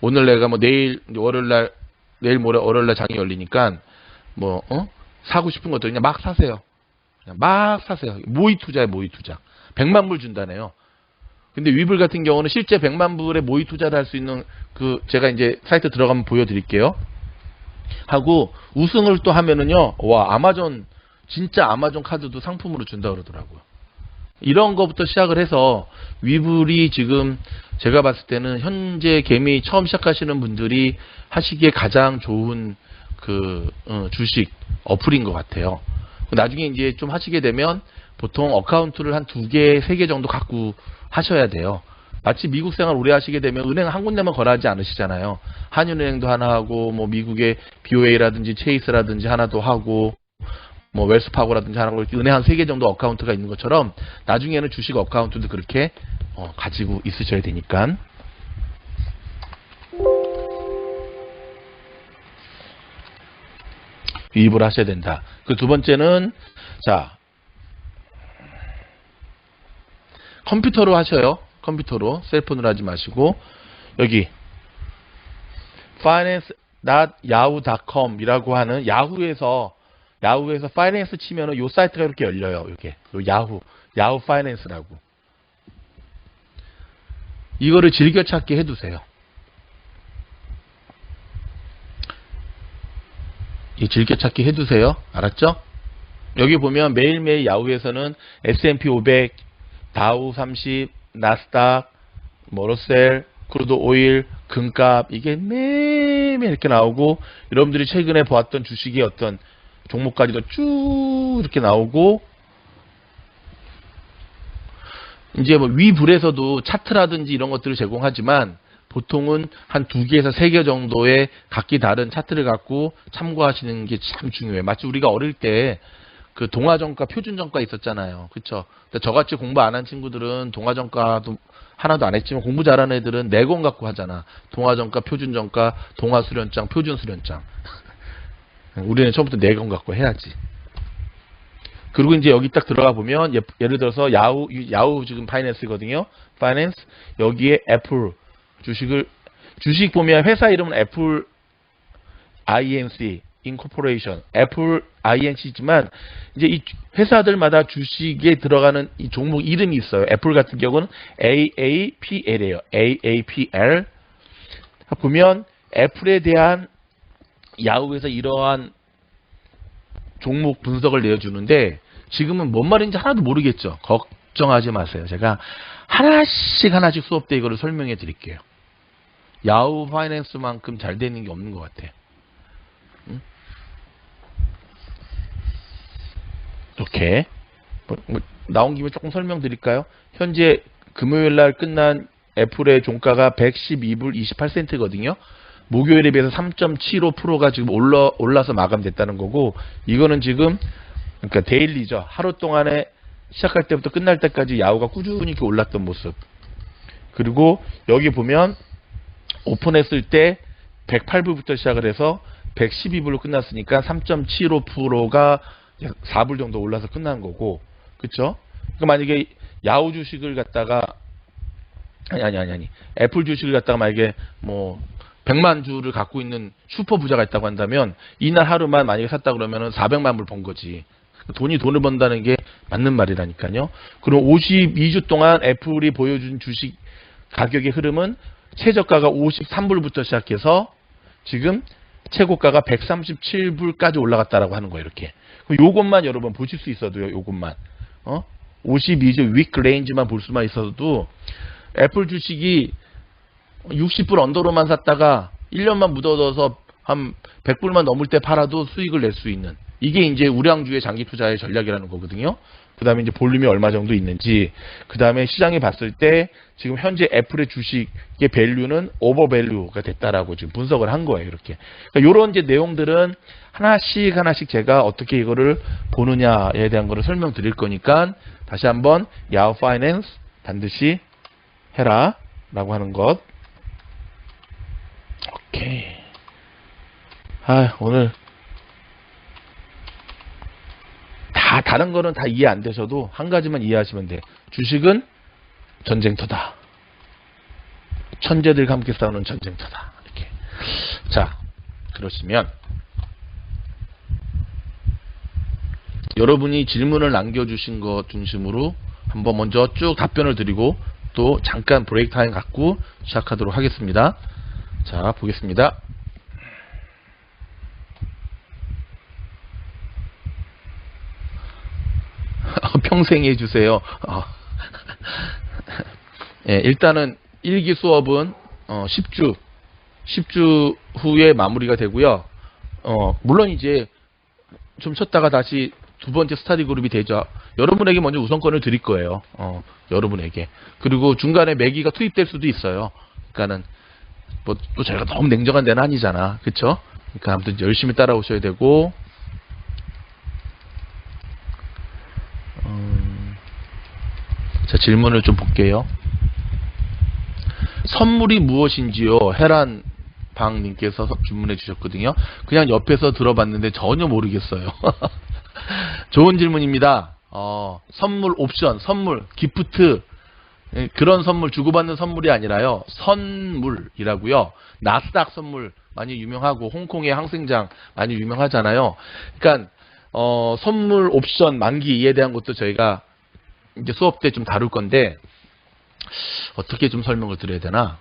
내가 뭐 내일 월요일날 내일 모레 월요일날 장이 열리니까 뭐 사고 싶은 것들 그냥 막 사세요. 그냥 막 사세요. 모의 투자에 모의 투자. 100만 불 준다네요. 근데 위불 같은 경우는 실제 100만 불에 모의 투자를 할 수 있는 제가 이제 사이트 들어가면 보여드릴게요. 하고 우승을 또 하면은요. 와 진짜 아마존 카드도 상품으로 준다 그러더라고요. 이런 거부터 시작을 해서 위불이 지금 제가 봤을 때는 현재 개미 처음 시작하시는 분들이 하시기에 가장 좋은 주식 어플인 것 같아요. 나중에 이제 좀 하시게 되면 보통 어카운트를 한 2개, 3개 정도 갖고 하셔야 돼요. 마치 미국 생활 오래 하시게 되면 은행 한 군데만 거래하지 않으시잖아요. 한윤은행도 하나 하고 뭐 미국의 BOA라든지 체이스라든지 하나도 하고 뭐 웰스파고라든지 하는 걸 은행 한 3개 정도 어카운트가 있는 것처럼 나중에는 주식 어카운트도 그렇게 가지고 있으셔야 되니까. 유입을 하셔야 된다. 그 두 번째는 자 컴퓨터로 하셔요. 컴퓨터로 셀폰으로 하지 마시고 여기 finance.yahoo.com 이라고 하는 야후에서 파이낸스 치면은 요 사이트가 이렇게 열려요. 이게 야후 파이낸스라고. 이거를 즐겨찾기 해두세요. 이 즐겨찾기 해두세요. 알았죠? 여기 보면 매일매일 야후에서는 S&P 500, 다우 30, 나스닥, 러셀, 크루드 오일, 금값 이게 매일매일 이렇게 나오고 여러분들이 최근에 보았던 주식의 어떤 종목까지도 쭉 이렇게 나오고 이제 뭐 위불에서도 차트라든지 이런 것들을 제공하지만 보통은 한 2개에서 3개 정도의 각기 다른 차트를 갖고 참고하시는 게 참 중요해요. 마치 우리가 어릴 때 그 동아정가, 표준정가 있었잖아요. 그쵸? 저같이 공부 안 한 친구들은 동아정가도 하나도 안 했지만 공부 잘하는 애들은 4권 갖고 하잖아. 동아정가, 표준정가, 동아수련장, 표준수련장. 우리는 처음부터 4권 갖고 해야지. 그리고 이제 여기 딱 들어가 보면 예를 들어서 야후 지금 파이낸스거든요. 파이낸스 여기에 애플 주식 보면 회사 이름은 애플 INC 인코퍼레이션 애플 INC지만 이제 이 회사들마다 주식에 들어가는 이 종목 이름이 있어요. 애플 같은 경우는 AAPL이에요. AAPL 보면 애플에 대한 야후에서 이러한 종목 분석을 내어주는데 지금은 뭔 말인지 하나도 모르겠죠. 걱정하지 마세요. 제가 하나씩 수업 때 이거를 설명해 드릴게요. 야후 파이낸스만큼 잘 되는 게 없는 것 같아. 응? 이렇게 나온 김에 조금 설명드릴까요? 현재 금요일날 끝난 애플의 종가가 112불 28센트거든요. 목요일에 비해서 3.75%가 지금 올라서 마감됐다는 거고, 이거는 지금 그러니까 데일리죠. 하루 동안에 시작할 때부터 끝날 때까지 야후가 꾸준히 이렇게 올랐던 모습. 그리고 여기 보면 오픈했을 때 108불부터 시작을 해서 112불로 끝났으니까 3.75%가 4불 정도 올라서 끝난 거고, 그쵸? 그러니까 만약에 야후 주식을 갖다가 아니 애플 주식을 갖다가 만약에 뭐 100만 주를 갖고 있는 슈퍼 부자가 있다고 한다면 이날 하루만 만약에 샀다 그러면은 400만 불 번 거지. 돈을 번다는 게 맞는 말이라니까요. 그럼 52주 동안 애플이 보여준 주식 가격의 흐름은 최저가가 53불부터 시작해서 지금 최고가가 137불까지 올라갔다라고 하는 거예요. 이렇게. 요것만 여러분 보실 수 있어도요. 요것만. 52주 윅 레인지만 볼 수만 있어도 애플 주식이 60불 언더로만 샀다가 1년만 묻어둬서 한 100불만 넘을 때 팔아도 수익을 낼 수 있는, 이게 이제 우량주의 장기 투자의 전략이라는 거거든요. 그 다음에 이제 볼륨이 얼마 정도 있는지, 그 다음에 시장에 봤을 때 지금 현재 애플의 주식의 밸류는 오버밸류가 됐다라고 지금 분석을 한 거예요. 이렇게. 그러니까 이런 이제 내용들은 하나씩 제가 어떻게 이거를 보느냐에 대한 거를 설명드릴 거니까 다시 한번 야후 파이낸스 반드시 해라 라고 하는 것. 오케이. 오늘 다른 거는 다 이해 안 되셔도 한 가지만 이해하시면 돼. 주식은 전쟁터다. 천재들과 함께 싸우는 전쟁터다. 이렇게. 자, 그러시면 여러분이 질문을 남겨주신 것 중심으로 한번 먼저 쭉 답변을 드리고 또 잠깐 브레이크 타임 갖고 시작하도록 하겠습니다. 자, 보겠습니다. 평생 해주세요. 예, 일단은 1기 수업은 10주 후에 마무리가 되고요. 물론 이제 좀 쉬었다가 다시 두 번째 스터디 그룹이 되죠. 여러분에게 먼저 우선권을 드릴 거예요. 여러분에게. 그리고 중간에 매기가 투입될 수도 있어요. 그러니까는 뭐 또 저희가 너무 냉정한 데는 아니잖아. 그쵸? 그러니까 아무튼 열심히 따라오셔야 되고, 자, 질문을 좀 볼게요. 선물이 무엇인지요? 헤란방님께서 주문해 주셨거든요. 그냥 옆에서 들어봤는데 전혀 모르겠어요. 좋은 질문입니다. 선물 옵션, 선물, 기프트, 그런 선물, 주고받는 선물이 아니라요. 선물이라고요. 나스닥 선물 많이 유명하고 홍콩의 항생장 많이 유명하잖아요. 그러니까 선물 옵션 만기에 대한 것도 저희가 이제 수업 때 좀 다룰 건데 어떻게 좀 설명을 드려야 되나?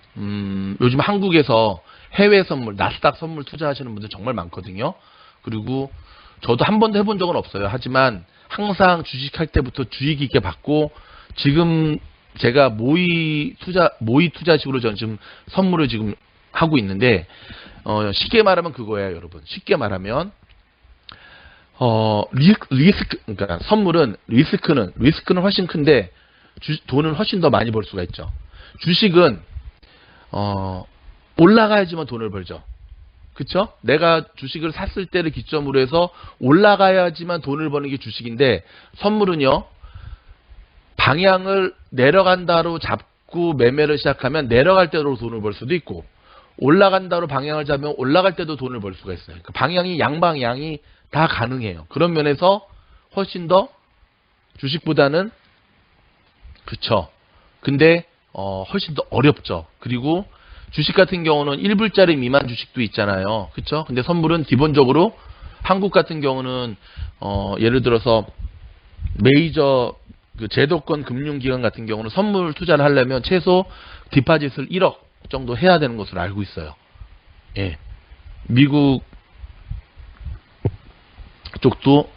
요즘 한국에서 해외 선물, 나스닥 선물 투자하시는 분들 정말 많거든요. 그리고 저도 한 번도 해본 적은 없어요. 하지만 항상 주식할 때부터 주의 깊게 받고, 지금 제가 모의 투자식으로 저는 지금 선물을 지금 하고 있는데, 쉽게 말하면 그거예요, 여러분. 쉽게 말하면 그러니까 선물은 리스크는 훨씬 큰데 돈은 훨씬 더 많이 벌 수가 있죠. 주식은 올라가야지만 돈을 벌죠. 그쵸? 내가 주식을 샀을 때를 기점으로 해서 올라가야지만 돈을 버는 게 주식인데, 선물은요, 방향을 내려간다로 잡고 매매를 시작하면 내려갈 때로 돈을 벌 수도 있고, 올라간다로 방향을 잡으면 올라갈 때도 돈을 벌 수가 있어요. 그러니까 방향이 양방향이 다 가능해요. 그런 면에서 훨씬 더 주식보다는, 그쵸. 근데 훨씬 더 어렵죠. 그리고 주식 같은 경우는 1불짜리 미만 주식도 있잖아요. 그쵸? 근데 선물은 기본적으로 한국 같은 경우는 예를 들어서 메이저 그 제도권 금융기관 같은 경우는 선물 투자를 하려면 최소 디파짓을 1억 정도 해야 되는 것으로 알고 있어요. 예. 미국 그쪽도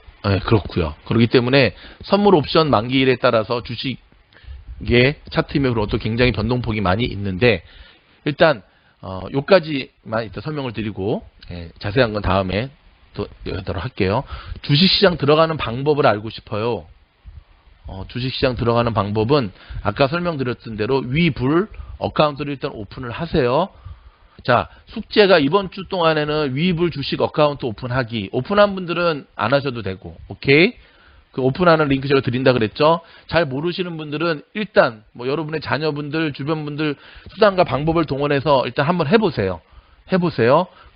그렇고요. 그렇기 때문에 선물 옵션 만기일에 따라서 주식의 차트 매매로도 굉장히 변동폭이 많이 있는데 일단 요까지만 일단 설명을 드리고 자세한 건 다음에 또 하도록 할게요. 주식시장 들어가는 방법을 알고 싶어요. 주식시장 들어가는 방법은 아까 설명드렸던 대로 위불 어카운트를 일단 오픈을 하세요. 자, 숙제가 이번 주 동안에는 위불 주식 어카운트 오픈하기. 오픈한 분들은 안 하셔도 되고, 오케이? 그 오픈하는 링크 제가 드린다 그랬죠? 잘 모르시는 분들은 일단 뭐 여러분의 자녀분들, 주변 분들 수단과 방법을 동원해서 일단 한번 해보세요.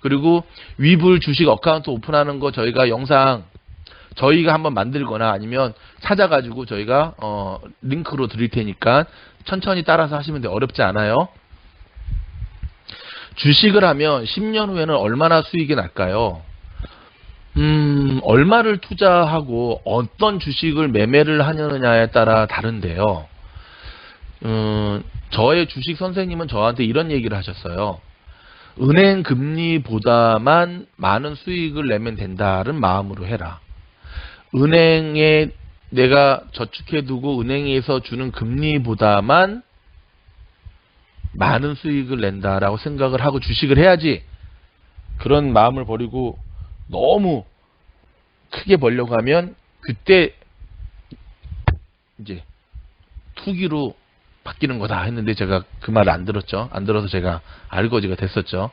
그리고 위불 주식 어카운트 오픈하는 거 저희가 영상 저희가 한번 만들거나 아니면 찾아가지고 저희가 링크로 드릴 테니까 천천히 따라서 하시면 돼요. 어렵지 않아요. 주식을 하면 10년 후에는 얼마나 수익이 날까요? 얼마를 투자하고 어떤 주식을 매매를 하느냐에 따라 다른데요. 저의 주식 선생님은 저한테 이런 얘기를 하셨어요. 은행 금리보다만 많은 수익을 내면 된다는 마음으로 해라. 은행에 내가 저축해두고 은행에서 주는 금리보다만 많은 수익을 낸다라고 생각을 하고 주식을 해야지. 그런 마음을 버리고 너무 크게 벌려고 하면 그때 이제 투기로 바뀌는 거다 했는데 제가 그 말을 안 들었죠. 안 들어서 제가 알거지가 됐었죠.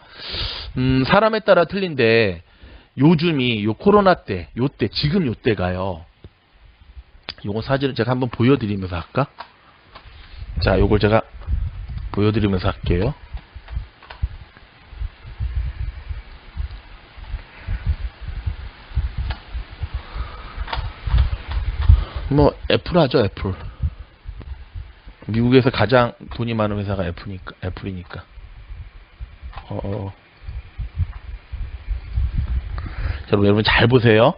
사람에 따라 틀린데 요즘이 요 코로나 때, 요때, 지금 요때가요. 요거 사진을 제가 한번 보여드리면서 할까? 자, 요걸 제가 보여드리면서 할게요. 뭐 애플 하죠, 애플. 미국에서 가장 돈이 많은 회사가 애플이니까. 자, 여러분 잘 보세요.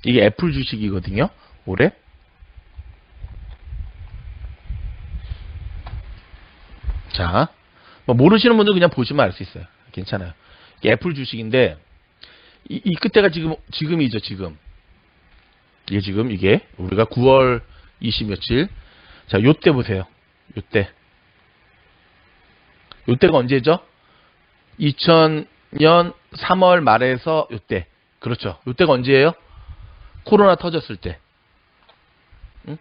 이게 애플 주식이거든요. 올해. 자, 뭐 모르시는 분들 그냥 보시면 알 수 있어요. 괜찮아요. 이게 애플 주식인데 이 끝에가 지금이죠, 지금. 이게 지금 이게 우리가 9월 20 며칠. 자, 요때 보세요. 요때가 언제죠? 2000년 3월 말에서 요때. 그렇죠. 요때가 언제예요? 코로나 터졌을 때. 응?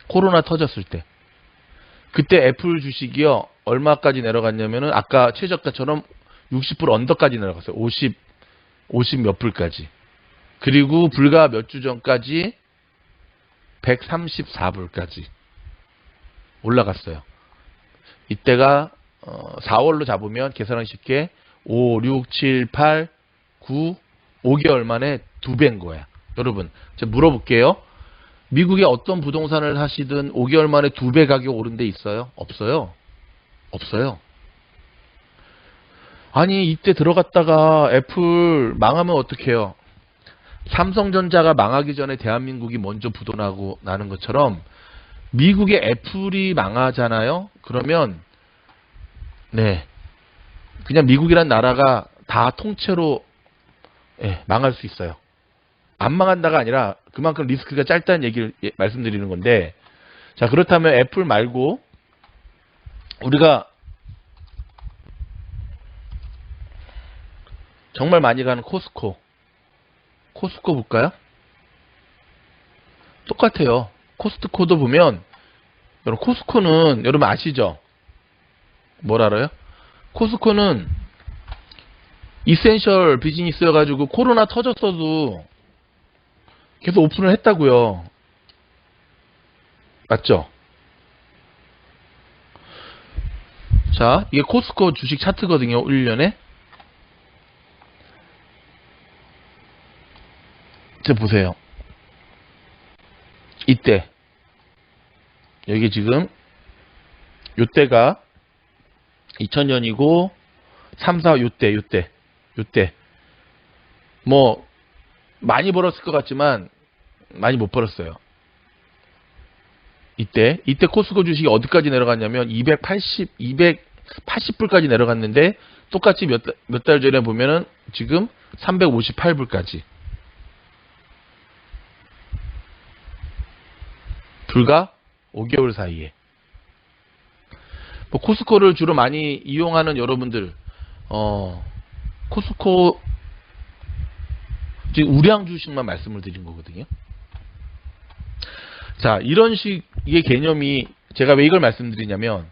코로나 터졌을 때. 그때 애플 주식이요. 얼마까지 내려갔냐면은 아까 최저가처럼 60% 언더까지 내려갔어요. 50 몇 불까지. 그리고 불과 몇 주 전까지 134불까지 올라갔어요. 이때가 4월로 잡으면 계산하기 쉽게 5, 6, 7, 8, 9, 5개월 만에 2배인 거야. 여러분, 제가 물어볼게요. 미국에 어떤 부동산을 하시든 5개월 만에 2배 가격 오른 데 있어요? 없어요. 아니, 이때 들어갔다가 애플 망하면 어떡해요? 삼성전자가 망하기 전에 대한민국이 먼저 부도나고 나는 것처럼 미국의 애플이 망하잖아요. 그러면 그냥 미국이란 나라가 다 통째로 망할 수 있어요. 안 망한다가 아니라 그만큼 리스크가 짧다는 얘기를 말씀드리는 건데, 자, 그렇다면 애플 말고 우리가 정말 많이 가는 코스코 볼까요? 똑같아요. 코스트코도 보면, 여러분, 코스코는 여러분 아시죠? 뭘 알아요? 코스코는 이센셜 비즈니스여가지고 코로나 터졌어도 계속 오픈을 했다고요. 맞죠? 자, 이게 코스코 주식 차트거든요. 1년에. 자, 보세요. 이때 여기 지금 요때가 2000년이고 3, 4, 요때 뭐 많이 벌었을 것 같지만 많이 못 벌었어요. 이때 코스코 주식이 어디까지 내려갔냐면 280불까지 내려갔는데 똑같이 몇 달 전에 보면은 지금 358불까지 불과 5개월 사이에. 뭐 코스코를 주로 많이 이용하는 여러분들, 코스코 지금 우량 주식만 말씀을 드린 거거든요. 자, 이런 식의 개념이 제가 왜 이걸 말씀드리냐면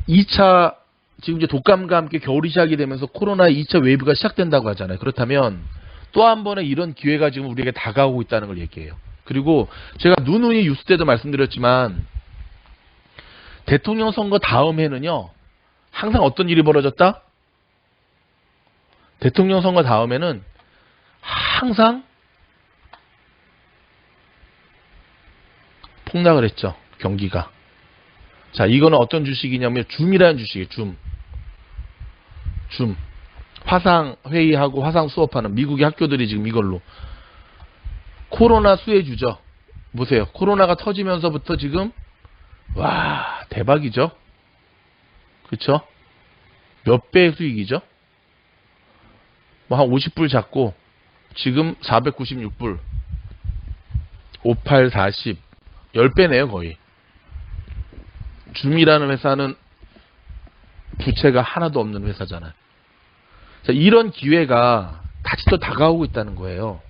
2차 지금 이제 독감과 함께 겨울이 시작이 되면서 코로나 2차 웨이브가 시작된다고 하잖아요. 그렇다면 또 한 번의 이런 기회가 지금 우리에게 다가오고 있다는 걸 얘기해요. 그리고 제가 누누이 뉴스 때도 말씀드렸지만 대통령 선거 다음 해는요. 항상 어떤 일이 벌어졌다? 대통령 선거 다음에는 항상 폭락을 했죠. 경기가. 자, 이거는 어떤 주식이냐면 줌이라는 주식이에요. 줌. 화상 회의하고 화상 수업하는 미국의 학교들이 지금 이걸로 코로나 수혜주죠. 보세요. 코로나가 터지면서부터 지금 와 대박이죠. 그렇죠? 몇 배의 수익이죠? 뭐 한 50불 잡고 지금 496불 58, 40 10배네요 거의. 줌이라는 회사는 부채가 하나도 없는 회사잖아요. 자, 이런 기회가 다시 또 다가오고 있다는 거예요.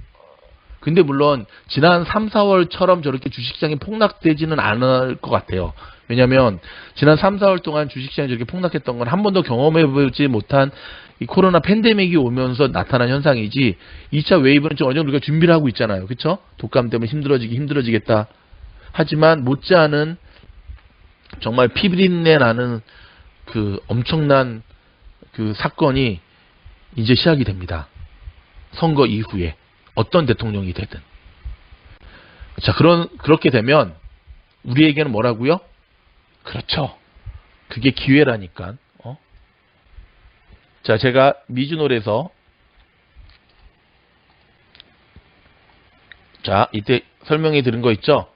근데 물론 지난 3, 4월처럼 저렇게 주식시장이 폭락되지는 않을 것 같아요. 왜냐하면 지난 3, 4월 동안 주식시장이 저렇게 폭락했던 건 한 번도 경험해보지 못한 이 코로나 팬데믹이 오면서 나타난 현상이지 2차 웨이브는 좀 어느 정도 우리가 준비를 하고 있잖아요. 그렇죠? 독감 때문에 힘들어지겠다. 하지만 못지않은 정말 피비린내 나는 그 엄청난 그 사건이 이제 시작이 됩니다. 선거 이후에 어떤 대통령이 되든. 자, 그렇게 되면 우리에게는 뭐라고요? 그렇죠. 그게 기회라니까. 자, 제가 미주놀에서 자, 이때 설명해 드린 거 있죠?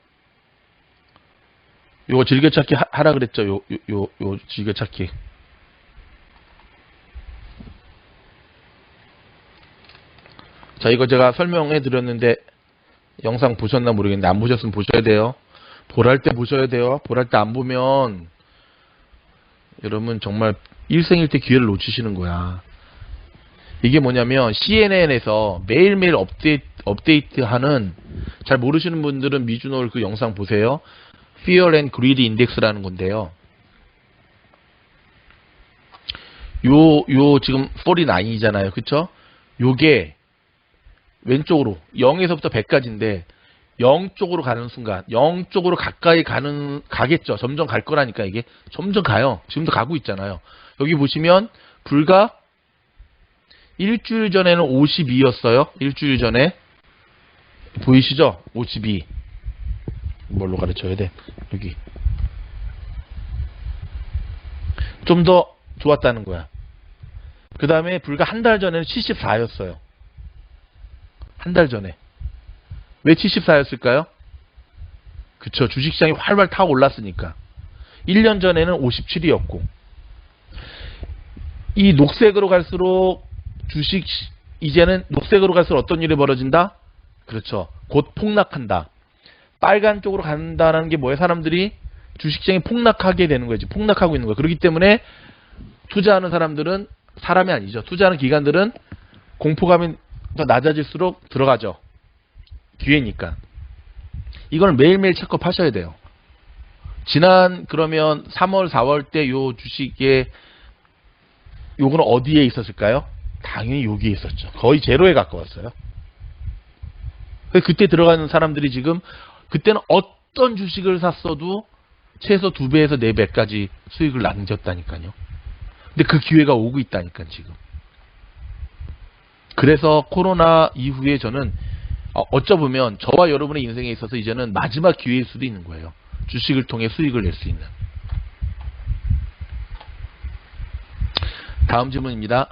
요거 즐겨찾기 하라 그랬죠? 요 즐겨찾기. 자, 이거 제가 설명해 드렸는데 영상 보셨나 모르겠는데 안 보셨으면 보셔야 돼요. 보랄 때 보셔야 돼요. 보랄 때 안 보면 여러분 정말 일생일대 기회를 놓치시는 거야. 이게 뭐냐면 CNN에서 매일매일 업데이트하는, 잘 모르시는 분들은 미주놀 그 영상 보세요. Fear and Greed Index라는 건데요. 요 지금 49이잖아요. 그쵸? 요게 왼쪽으로 0에서부터 100까지인데 0 쪽으로 가는 순간 0 쪽으로 가까이 가겠죠. 점점 갈 거라니까. 이게 점점 가요. 지금도 가고 있잖아요. 여기 보시면 불과 일주일 전에는 52였어요. 일주일 전에 보이시죠? 52. 뭘로 가르쳐야 돼? 여기 좀 더 좋았다는 거야. 그 다음에 불과 한 달 전에는 74였어요. 한 달 전에. 왜 74였을까요? 그쵸. 주식시장이 활활 타고 올랐으니까. 1년 전에는 57이었고. 이 녹색으로 갈수록 주식, 이제는 녹색으로 갈수록 어떤 일이 벌어진다? 그렇죠. 곧 폭락한다. 빨간 쪽으로 간다는 게 뭐예요? 사람들이 주식시장이 폭락하게 되는 거지. 폭락하고 있는 거예요. 그렇기 때문에 투자하는 사람들은, 사람이 아니죠. 투자하는 기관들은 공포감이 더 낮아질수록 들어가죠. 기회니까. 이걸 매일매일 체크하셔야 돼요. 지난 그러면 3월, 4월 때 요 주식에 요거는 어디에 있었을까요? 당연히 여기에 있었죠. 거의 제로에 가까웠어요. 그때 들어가는 사람들이 지금 그때는 어떤 주식을 샀어도 최소 2배에서 4배까지 수익을 남겼다니까요. 근데 그 기회가 오고 있다니까 지금. 그래서 코로나 이후에 저는 어쩌보면 저와 여러분의 인생에 있어서 이제는 마지막 기회일 수도 있는 거예요. 주식을 통해 수익을 낼 수 있는. 다음 질문입니다.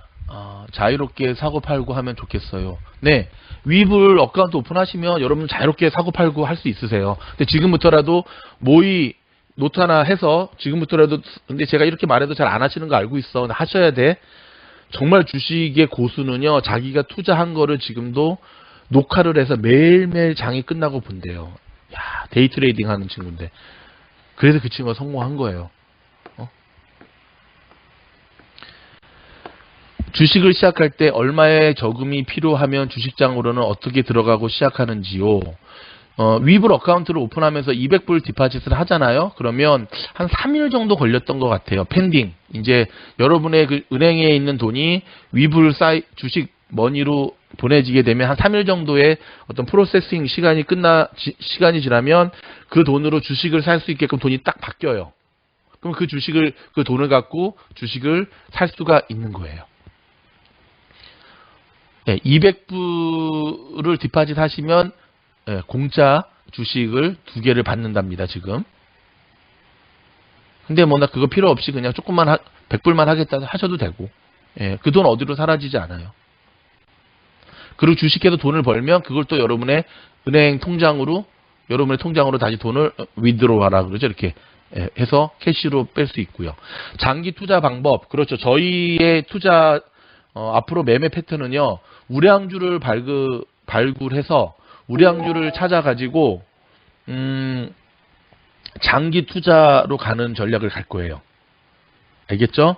자유롭게 사고 팔고 하면 좋겠어요. 네, 위불 어카운트 오픈하시면 여러분 자유롭게 사고 팔고 할 수 있으세요. 근데 지금부터라도 모의 노트 하나 해서 지금부터라도, 근데 제가 이렇게 말해도 잘 안 하시는 거 알고 있어. 하셔야 돼. 정말 주식의 고수는요, 자기가 투자한 거를 지금도 녹화를 해서 매일매일 장이 끝나고 본대요. 야, 데이 트레이딩 하는 친구인데. 그래서 그 친구가 성공한 거예요. 주식을 시작할 때 얼마의 저금이 필요하면 주식장으로는 어떻게 들어가고 시작하는지요. 위블 어카운트를 오픈하면서 200불 디파짓을 하잖아요. 그러면 한 3일 정도 걸렸던 것 같아요. 펜딩. 이제 여러분의 그 은행에 있는 돈이 위블 주식 머니로 보내지게 되면 한 3일 정도의 어떤 프로세싱 시간이 지나면 그 돈으로 주식을 살 수 있게끔 돈이 딱 바뀌어요. 그럼 그 돈을 갖고 주식을 살 수가 있는 거예요. 네, 200불을 디파짓 하시면 공짜 주식을 2개를 받는답니다, 지금. 근데 뭐 나 그거 필요 없이 그냥 조금만 100불만 하겠다 하셔도 되고. 그 돈 어디로 사라지지 않아요. 그리고 주식해서 돈을 벌면 그걸 또 여러분의 여러분의 통장으로 다시 돈을 위드로하라 그러죠. 이렇게 해서 캐시로 뺄 수 있고요. 장기 투자 방법. 그렇죠. 저희의 투자 앞으로 매매 패턴은요. 우량주를 발굴해서 우량주를 찾아가지고 장기 투자로 가는 전략을 갈 거예요. 알겠죠?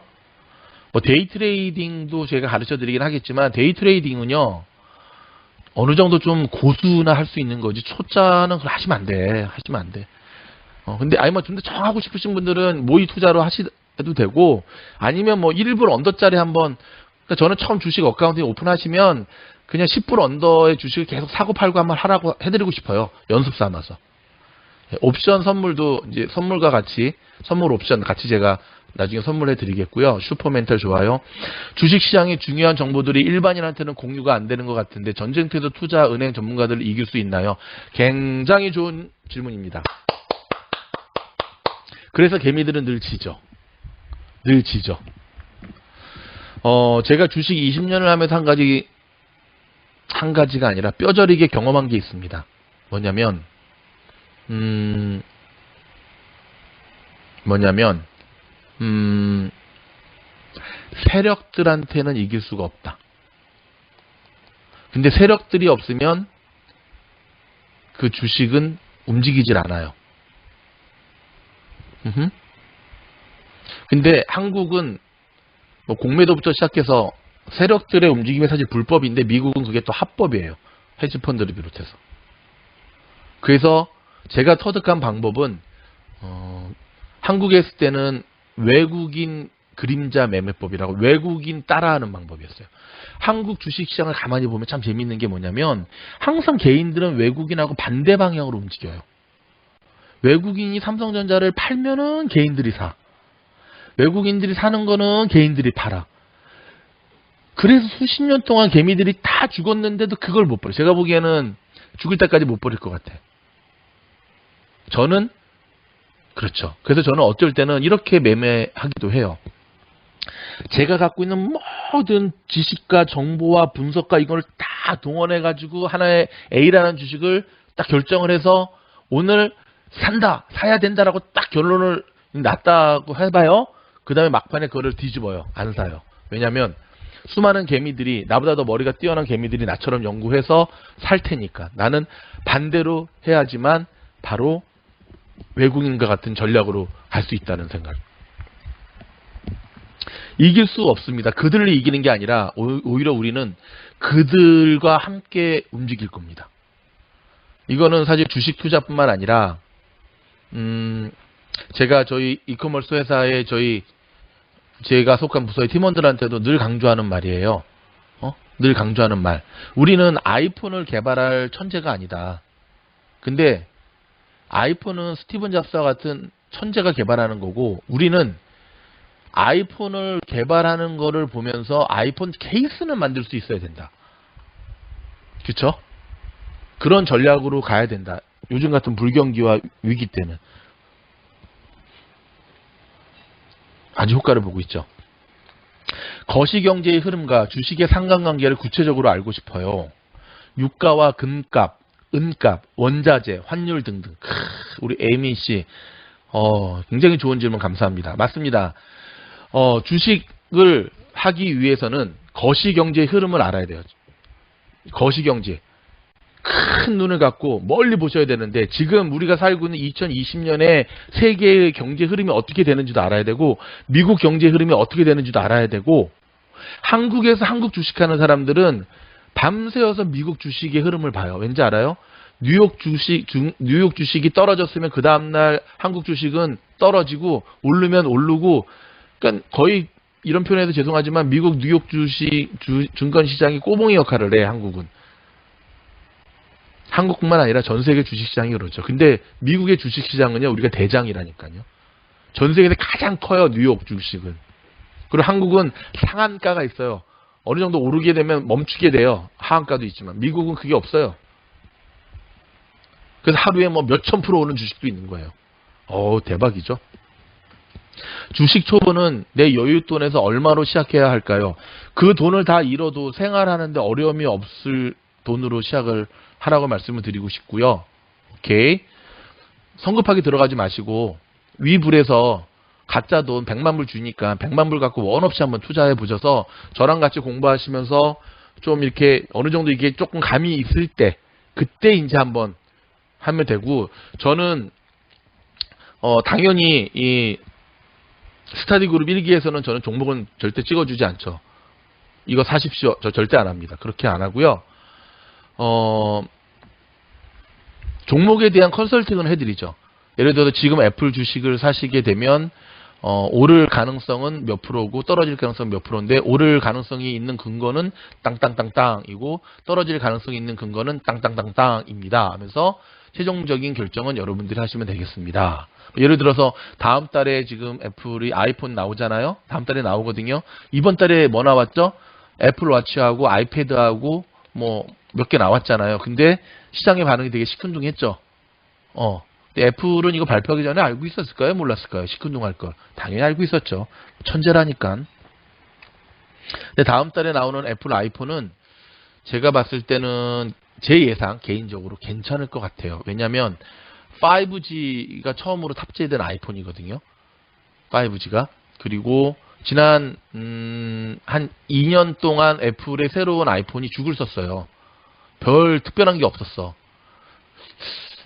뭐 데이 트레이딩도 제가 가르쳐 드리긴 하겠지만 데이 트레이딩은요. 어느 정도 좀 고수나 할 수 있는 거지 초짜는 그걸 하시면 안 돼. 하시면 안 돼. 근데 뭐 좀 더 정하고 싶으신 분들은 모의 투자로 하셔도 되고 아니면 뭐 1불 언더짜리 한번 그러니까 저는 처음 주식 어카운팅 오픈하시면 그냥 10불 언더의 주식을 계속 사고 팔고 한번 하라고 해드리고 싶어요. 연습 삼아서. 옵션 선물도 이제 선물 옵션 같이 제가 나중에 선물해 드리겠고요. 슈퍼멘탈 좋아요. 주식시장의 중요한 정보들이 일반인한테는 공유가 안 되는 것 같은데 전쟁터에서 투자 은행 전문가들을 이길 수 있나요? 굉장히 좋은 질문입니다. 그래서 개미들은 늘 지죠. 늘 지죠. 제가 주식 20년을 하면서 한 가지가 아니라 뼈저리게 경험한 게 있습니다. 뭐냐면 세력들한테는 이길 수가 없다. 근데 세력들이 없으면 그 주식은 움직이질 않아요. 근데 한국은 뭐 공매도부터 시작해서 세력들의 움직임이 사실 불법인데 미국은 그게 또 합법이에요. 헤지펀드를 비롯해서. 그래서 제가 터득한 방법은 한국에 있을 때는 외국인 그림자 매매법이라고 외국인 따라하는 방법이었어요. 한국 주식시장을 가만히 보면 참 재밌는 게 뭐냐면 항상 개인들은 외국인하고 반대 방향으로 움직여요. 외국인이 삼성전자를 팔면은 개인들이 사. 외국인들이 사는 거는 개인들이 팔아. 그래서 수십 년 동안 개미들이 다 죽었는데도 그걸 못 버려. 제가 보기에는 죽을 때까지 못 버릴 것 같아. 저는 그렇죠. 그래서 저는 어쩔 때는 이렇게 매매하기도 해요. 제가 갖고 있는 모든 지식과 정보와 분석과 이걸 다 동원해가지고 하나의 A라는 주식을 딱 결정을 해서 오늘 사야 된다라고 딱 결론을 났다고 해봐요. 그 다음에 막판에 그거를 뒤집어요. 안 사요. 왜냐하면 수많은 개미들이 나보다 더 머리가 뛰어난 개미들이 나처럼 연구해서 살 테니까. 나는 반대로 해야지만 바로 외국인과 같은 전략으로 갈 수 있다는 생각. 이길 수 없습니다. 그들을 이기는 게 아니라 오히려 우리는 그들과 함께 움직일 겁니다. 이거는 사실 주식 투자뿐만 아니라 제가 저희 이커머스 회사에 제가 속한 부서의 팀원들한테도 늘 강조하는 말이에요. 늘 강조하는 말. 우리는 아이폰을 개발할 천재가 아니다. 근데 아이폰은 스티븐 잡스와 같은 천재가 개발하는 거고 우리는 아이폰을 개발하는 거를 보면서 아이폰 케이스는 만들 수 있어야 된다. 그렇죠? 그런 전략으로 가야 된다. 요즘 같은 불경기와 위기 때는 아주 효과를 보고 있죠. 거시경제의 흐름과 주식의 상관관계를 구체적으로 알고 싶어요. 유가와 금값, 은값, 원자재, 환율 등등. 우리 에이미 씨, 굉장히 좋은 질문 감사합니다. 맞습니다. 주식을 하기 위해서는 거시경제의 흐름을 알아야 돼요. 거시경제. 큰 눈을 갖고 멀리 보셔야 되는데 지금 우리가 살고 있는 2020년에 세계의 경제 흐름이 어떻게 되는지도 알아야 되고 미국 경제 흐름이 어떻게 되는지도 알아야 되고 한국에서 한국 주식하는 사람들은 밤새워서 미국 주식의 흐름을 봐요. 왠지 알아요? 뉴욕 주식이 떨어졌으면 그 다음날 한국 주식은 떨어지고 오르면 오르고 그러니까 거의 이런 표현해서 죄송하지만 미국 뉴욕 증권 시장이 꼬봉이 역할을 해. 한국은. 한국뿐만 아니라 전 세계 주식시장이 그렇죠. 근데 미국의 주식시장은요. 우리가 대장이라니까요. 전 세계에서 가장 커요. 뉴욕 주식은. 그리고 한국은 상한가가 있어요. 어느 정도 오르게 되면 멈추게 돼요. 하한가도 있지만. 미국은 그게 없어요. 그래서 하루에 뭐 몇천 프로 오는 주식도 있는 거예요. 대박이죠. 주식 초보는 내 여윳돈에서 얼마로 시작해야 할까요? 그 돈을 다 잃어도 생활하는데 어려움이 없을 돈으로 시작을 하라고 말씀을 드리고 싶고요. 오케이. 성급하게 들어가지 마시고 위불에서 가짜 돈 100만 불 주니까 100만 불 갖고 원 없이 한번 투자해 보셔서 저랑 같이 공부하시면서 좀 이렇게 어느 정도 이게 조금 감이 있을 때 그때 이제 한번 하면 되고 저는 당연히 이 스터디 그룹 1기에서는 저는 종목은 절대 찍어주지 않죠. 이거 사십시오. 저 절대 안 합니다. 그렇게 안 하고요. 종목에 대한 컨설팅은 해드리죠. 예를 들어서 지금 애플 주식을 사시게 되면 오를 가능성은 몇 프로고 떨어질 가능성은 몇 프로인데 오를 가능성이 있는 근거는 땅땅땅땅이고 떨어질 가능성이 있는 근거는 땅땅땅땅입니다. 하면서 최종적인 결정은 여러분들이 하시면 되겠습니다. 예를 들어서 다음 달에 지금 애플이 아이폰 나오잖아요. 다음 달에 나오거든요. 이번 달에 뭐 나왔죠? 애플워치하고 아이패드하고 뭐 몇 개 나왔잖아요. 근데 시장의 반응이 되게 시큰둥했죠. 근데 애플은 이거 발표하기 전에 알고 있었을까요? 몰랐을까요? 시큰둥할 걸. 당연히 알고 있었죠. 천재라니까. 근데 다음 달에 나오는 애플 아이폰은 제가 봤을 때는 제 예상 개인적으로 괜찮을 것 같아요. 왜냐하면 5G가 처음으로 탑재된 아이폰이거든요. 5G가. 그리고 지난 한 2년 동안 애플의 새로운 아이폰이 죽을 썼어요. 별 특별한 게 없었어.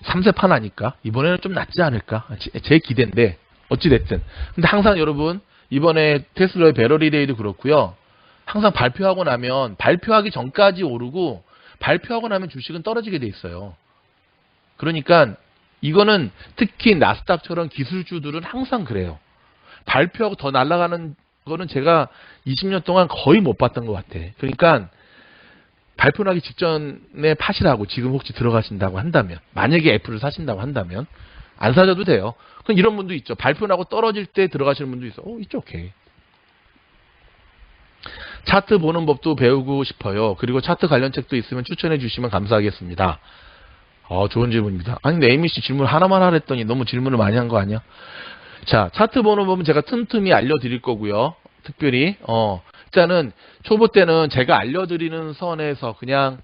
3세판 하니까 이번에는 좀 낫지 않을까? 제 기대인데 어찌됐든. 근데 항상 여러분 이번에 테슬라의 배럴리레이도 그렇고요. 항상 발표하고 나면 발표하기 전까지 오르고 발표하고 나면 주식은 떨어지게 돼 있어요. 그러니까 이거는 특히 나스닥처럼 기술주들은 항상 그래요. 발표하고 더 날아가는 거는 제가 20년 동안 거의 못 봤던 것 같아. 그러니까 발표 나기 직전에 파시라고 지금 혹시 들어가신다고 한다면 만약에 애플을 사신다고 한다면 안 사셔도 돼요. 그럼 이런 분도 있죠. 발표 나고 떨어질 때 들어가시는 분도 있어. 있죠. 오케이. 차트 보는 법도 배우고 싶어요. 그리고 차트 관련 책도 있으면 추천해 주시면 감사하겠습니다. 좋은 질문입니다. 아니 근데 에이미 씨 질문 하나만 하랬더니 너무 질문을 많이 한 거 아니야? 자, 차트 보는 법은 제가 틈틈이 알려드릴 거고요. 특별히 일단은 초보 때는 제가 알려드리는 선에서 그냥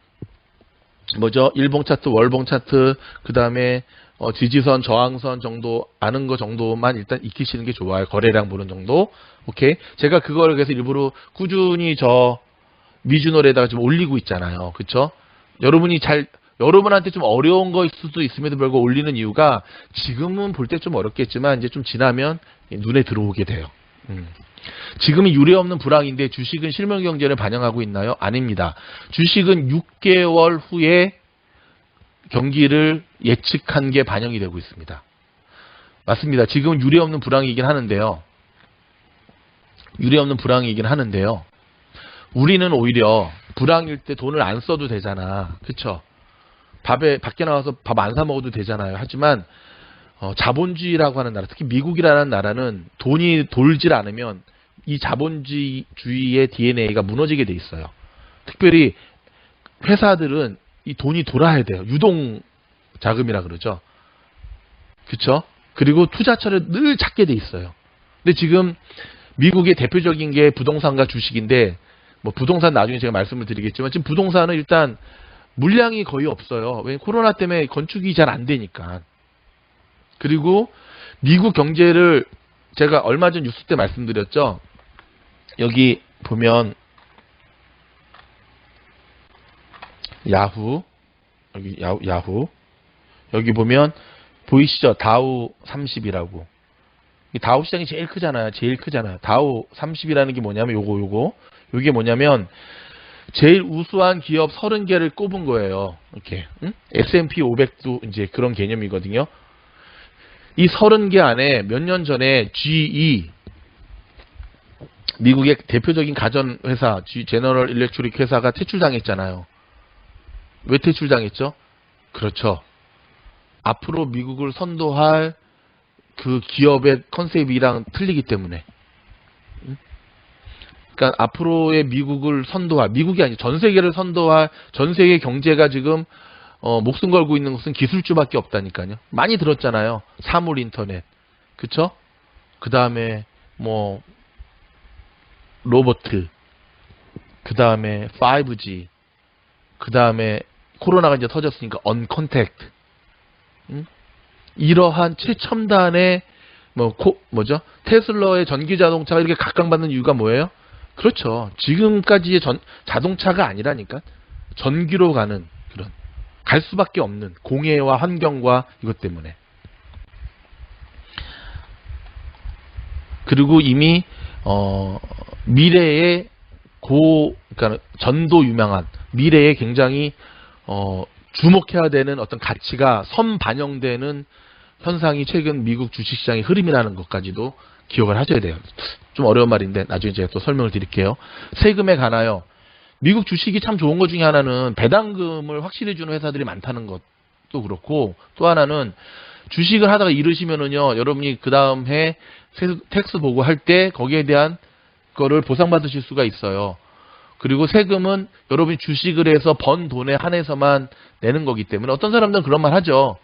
일봉 차트, 월봉 차트, 그 다음에 지지선, 저항선 정도 아는 거 정도만 일단 익히시는 게 좋아요. 거래량 보는 정도. 오케이. 제가 그걸 그래서 일부러 꾸준히 저 미주널에다가 좀 올리고 있잖아요. 그쵸? 여러분한테 좀 어려운 거일 수도 있음에도 불구하고 올리는 이유가 지금은 볼 때 좀 어렵겠지만 이제 좀 지나면 눈에 들어오게 돼요. 지금이 유례없는 불황인데 주식은 실물 경제를 반영하고 있나요? 아닙니다. 주식은 6개월 후에 경기를 예측한 게 반영이 되고 있습니다. 맞습니다. 지금은 유례없는 불황이긴 하는데요. 우리는 오히려 불황일 때 돈을 안 써도 되잖아. 그쵸? 밖에 나와서 밥 안 사 먹어도 되잖아요. 하지만 자본주의라고 하는 나라, 특히 미국이라는 나라는 돈이 돌질 않으면 이 자본주의의 DNA가 무너지게 돼 있어요. 특별히 회사들은 이 돈이 돌아야 돼요. 유동 자금이라 그러죠. 그쵸? 그리고 투자처를 늘 찾게 돼 있어요. 근데 지금 미국의 대표적인 게 부동산과 주식인데 부동산 나중에 제가 말씀을 드리겠지만 지금 부동산은 일단 물량이 거의 없어요. 왜냐면 코로나 때문에 건축이 잘 안 되니까. 그리고 미국 경제를 제가 얼마 전 뉴스 때 말씀드렸죠. 여기 보면 야후 여기 야후. 여기 보면 보이시죠? 다우 30이라고. 이 다우 시장이 제일 크잖아요. 제일 크잖아요. 다우 30이라는 게 뭐냐면 요게 뭐냐면 제일 우수한 기업 30개를 꼽은 거예요. 이렇게. 응? S&P 500도 이제 그런 개념이거든요. 이 30개 안에 몇 년 전에 GE, 미국의 대표적인 가전회사, 제너럴 일렉트릭 회사가 퇴출당했잖아요. 왜 퇴출당했죠? 그렇죠. 앞으로 미국을 선도할 그 기업의 컨셉이랑 틀리기 때문에. 그러니까 앞으로의 미국을 선도할, 미국이 아니고 전 세계를 선도할, 전 세계 경제가 지금 목숨 걸고 있는 것은 기술주밖에 없다니까요. 많이 들었잖아요. 사물 인터넷, 그쵸? 그 다음에 뭐 로보트, 그 다음에 5G, 그 다음에 코로나가 이제 터졌으니까 언컨택트. 이러한 최첨단의 뭐죠? 테슬라의 전기 자동차가 이렇게 각광받는 이유가 뭐예요? 그렇죠. 지금까지의 자동차가 아니라니까. 전기로 가는 그런 갈 수밖에 없는 공해와 환경과 이것 때문에. 그리고 이미 미래에 그러니까 전도 유명한 미래에 굉장히 주목해야 되는 어떤 가치가 선반영되는 현상이 최근 미국 주식시장의 흐름이라는 것까지도 기억을 하셔야 돼요. 좀 어려운 말인데 나중에 제가 또 설명을 드릴게요. 세금에 관하여 미국 주식이 참 좋은 것 중에 하나는 배당금을 확실히 주는 회사들이 많다는 것도 그렇고, 또 하나는 주식을 하다가 잃으시면은요, 여러분이 그 다음 해 텍스 보고할 때 거기에 대한 거를 보상받으실 수가 있어요. 그리고 세금은 여러분이 주식을 해서 번 돈에 한해서만 내는 거기 때문에 어떤 사람들은 그런 말 하죠.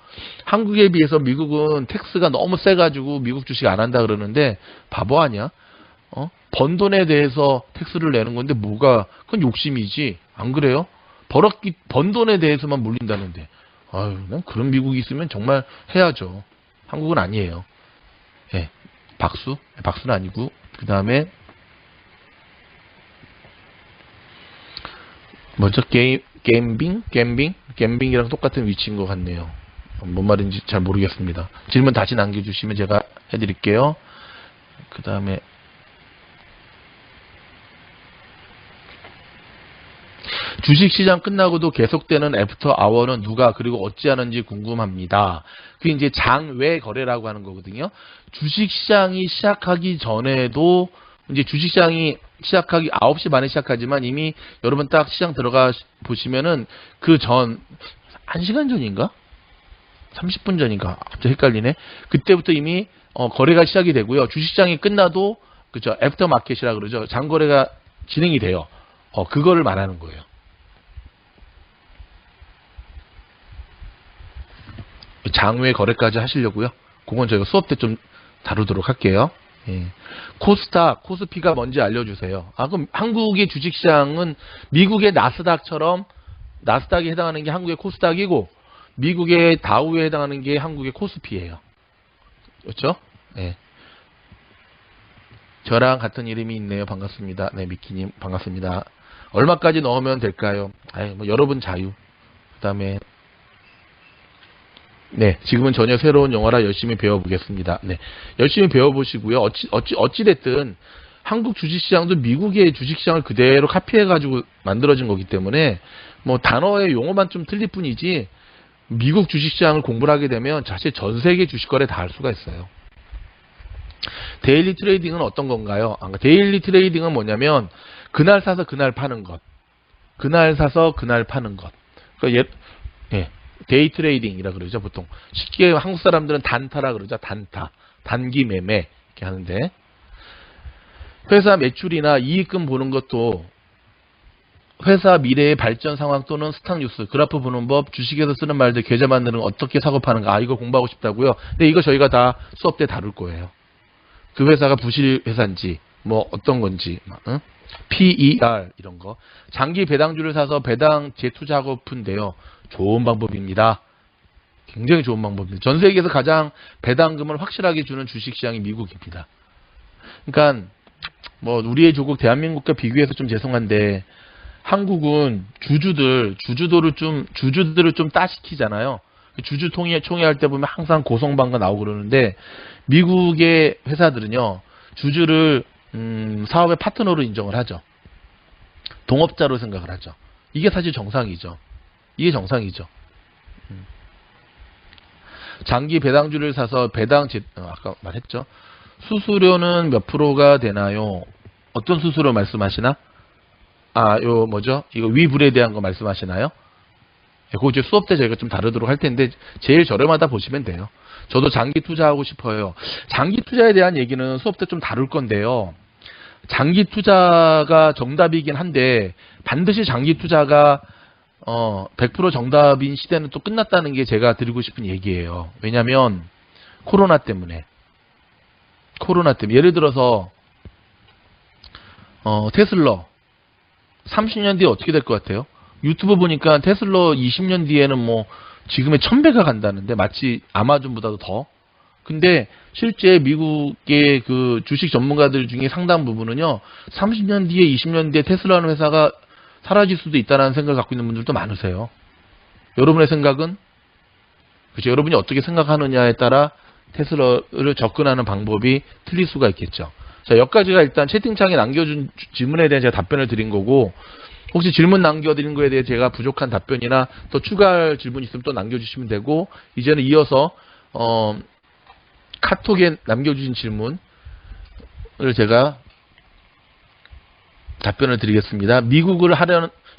한국에 비해서 미국은 텍스가 너무 세가지고 미국 주식 안 한다 그러는데 바보 아니야? 번 돈에 대해서 텍스를 내는 건데 그건 욕심이지. 안 그래요? 번 돈에 대해서만 물린다는데. 아유, 난 그런 미국이 있으면 정말 해야죠. 한국은 아니에요. 예. 박수는 아니고, 그 다음에 먼저 갬빙이랑 똑같은 위치인 것 같네요. 뭔 말인지 잘 모르겠습니다. 질문 다시 남겨주시면 제가 해드릴게요. 그 다음에 주식시장 끝나고도 계속되는 애프터 아워는 누가 그리고 어찌하는지 궁금합니다. 그게 이제 장외 거래라고 하는 거거든요. 주식시장이 시작하기 전에도 이제 주식시장이 시작하기 9시 반에 시작하지만 이미 여러분 딱 시장 들어가 보시면은 그 전 1시간 전인가? 30분 전인가? 갑자기 헷갈리네. 그때부터 이미 거래가 시작이 되고요. 주식시장이 끝나도 그죠? 애프터 마켓이라 그러죠. 장거래가 진행이 돼요. 그거를 말하는 거예요. 장외 거래까지 하시려고요. 그건 저희가 수업 때 좀 다루도록 할게요. 예. 코스닥, 코스피가 뭔지 알려주세요. 그럼 한국의 주식시장은 미국의 나스닥처럼 나스닥에 해당하는 게 한국의 코스닥이고 미국의 다우에 해당하는 게 한국의 코스피예요. 그렇죠? 예. 저랑 같은 이름이 있네요. 반갑습니다. 네, 미키님 반갑습니다. 얼마까지 넣으면 될까요? 뭐 여러분 자유. 그 다음에 네, 지금은 전혀 새로운 영어라 열심히 배워보겠습니다. 네, 열심히 배워보시고요. 어찌됐든 한국 주식시장도 미국의 주식시장을 그대로 카피해가지고 만들어진 거기 때문에 뭐 단어의 용어만 좀 틀릴 뿐이지 미국 주식시장을 공부를 하게 되면 사실 전 세계 주식거래 다 할 수가 있어요. 데일리 트레이딩은 어떤 건가요? 데일리 트레이딩은 뭐냐면 그날 사서 그날 파는 것. 그날 사서 그날 파는 것. 그러니까 예. 데이 트레이딩이라 그러죠. 보통 쉽게 한국 사람들은 단타라 그러죠. 단타, 단기 매매 이렇게 하는데 회사 매출이나 이익금 보는 것도 회사 미래의 발전 상황 또는 스탁 뉴스, 그래프 보는 법, 주식에서 쓰는 말들, 계좌 만드는 거, 어떻게 사고 파는가. 이거 공부하고 싶다고요. 근데 이거 저희가 다 수업 때 다룰 거예요. 그 회사가 부실 회사인지 뭐 어떤 건지, 응? PER 이런 거. 장기 배당주를 사서 배당 재투자하고픈데요. 좋은 방법입니다. 굉장히 좋은 방법입니다. 전 세계에서 가장 배당금을 확실하게 주는 주식시장이 미국입니다. 그러니까 뭐 우리의 조국 대한민국과 비교해서 좀 죄송한데 한국은 주주들을 좀 따시키잖아요. 주주 총회할 때 보면 항상 고성방가 나오고 그러는데, 미국의 회사들은요, 주주를 사업의 파트너로 인정을 하죠. 동업자로 생각을 하죠. 이게 사실 정상이죠. 이게 정상이죠. 장기 배당주를 사서 아까 말했죠. 수수료는 몇 프로가 되나요? 어떤 수수료 말씀하시나? 이거 위불에 대한 거 말씀하시나요? 그거 이제 수업 때 저희가 좀 다루도록 할 텐데, 제일 저렴하다 보시면 돼요. 저도 장기 투자하고 싶어요. 장기 투자에 대한 얘기는 수업 때 좀 다룰 건데요. 장기 투자가 정답이긴 한데, 반드시 장기 투자가 100% 정답인 시대는 또 끝났다는 게 제가 드리고 싶은 얘기예요. 왜냐면 코로나 때문에 예를 들어서 테슬라 30년 뒤에 어떻게 될 것 같아요? 유튜브 보니까 테슬라 20년 뒤에는 뭐 지금의 1000배가 간다는데, 마치 아마존보다도 더. 근데 실제 미국의 그 주식 전문가들 중에 상당 부분은요, 30년 뒤에 20년 뒤에 테슬라라는 회사가 사라질 수도 있다는 생각을 갖고 있는 분들도 많으세요. 여러분의 생각은? 그렇죠. 여러분이 어떻게 생각하느냐에 따라 테슬라를 접근하는 방법이 틀릴 수가 있겠죠. 자, 여기까지가 일단 채팅창에 남겨준 질문에 대한 제가 답변을 드린 거고, 혹시 질문 남겨드린 거에 대해 제가 부족한 답변이나 또 추가할 질문 있으면 또 남겨주시면 되고, 이제는 이어서 카톡에 남겨주신 질문을 제가 답변을 드리겠습니다.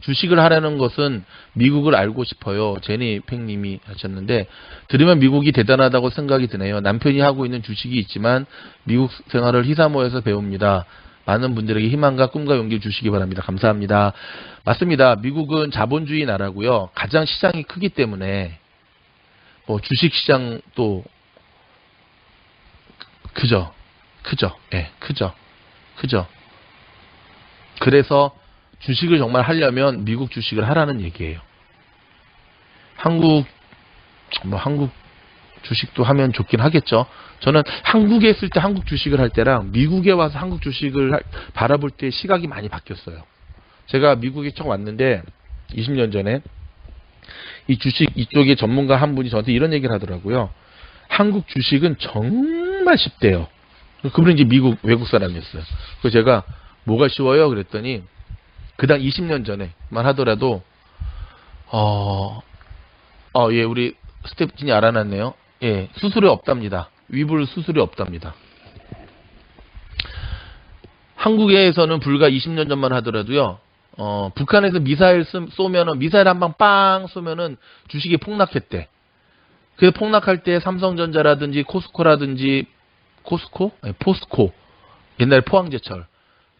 주식을 하려는 것은 미국을 알고 싶어요. 제니팽님이 하셨는데, 들으면 미국이 대단하다고 생각이 드네요. 남편이 하고 있는 주식이 있지만 미국 생활을 히사모에서 배웁니다. 많은 분들에게 희망과 꿈과 용기를 주시기 바랍니다. 감사합니다. 맞습니다. 미국은 자본주의 나라고요. 가장 시장이 크기 때문에 주식 시장도 크죠. 예, 크죠. 그래서 주식을 정말 하려면 미국 주식을 하라는 얘기예요. 한국 주식도 하면 좋긴 하겠죠. 저는 한국에 있을 때 한국 주식을 할 때랑 미국에 와서 한국 주식을 바라볼 때 시각이 많이 바뀌었어요. 제가 미국에 처음 왔는데 20년 전에 이 주식 이쪽에 전문가 한 분이 저한테 이런 얘기를 하더라고요. 한국 주식은 정말 쉽대요. 그분은 이제 외국 사람이었어요. 그래서 제가 뭐가 쉬워요? 그랬더니 그당 20년 전에만 하더라도 예, 우리 스태프진이 알아놨네요. 예, 수수료 없답니다. 위불 수수료 없답니다. 한국에서는 불과 20년 전만 하더라도요. 북한에서 미사일 쏘면은 미사일 한 방 빵 쏘면은 주식이 폭락했대. 그래서 폭락할 때 삼성전자라든지 코스코라든지 포스코 옛날 포항제철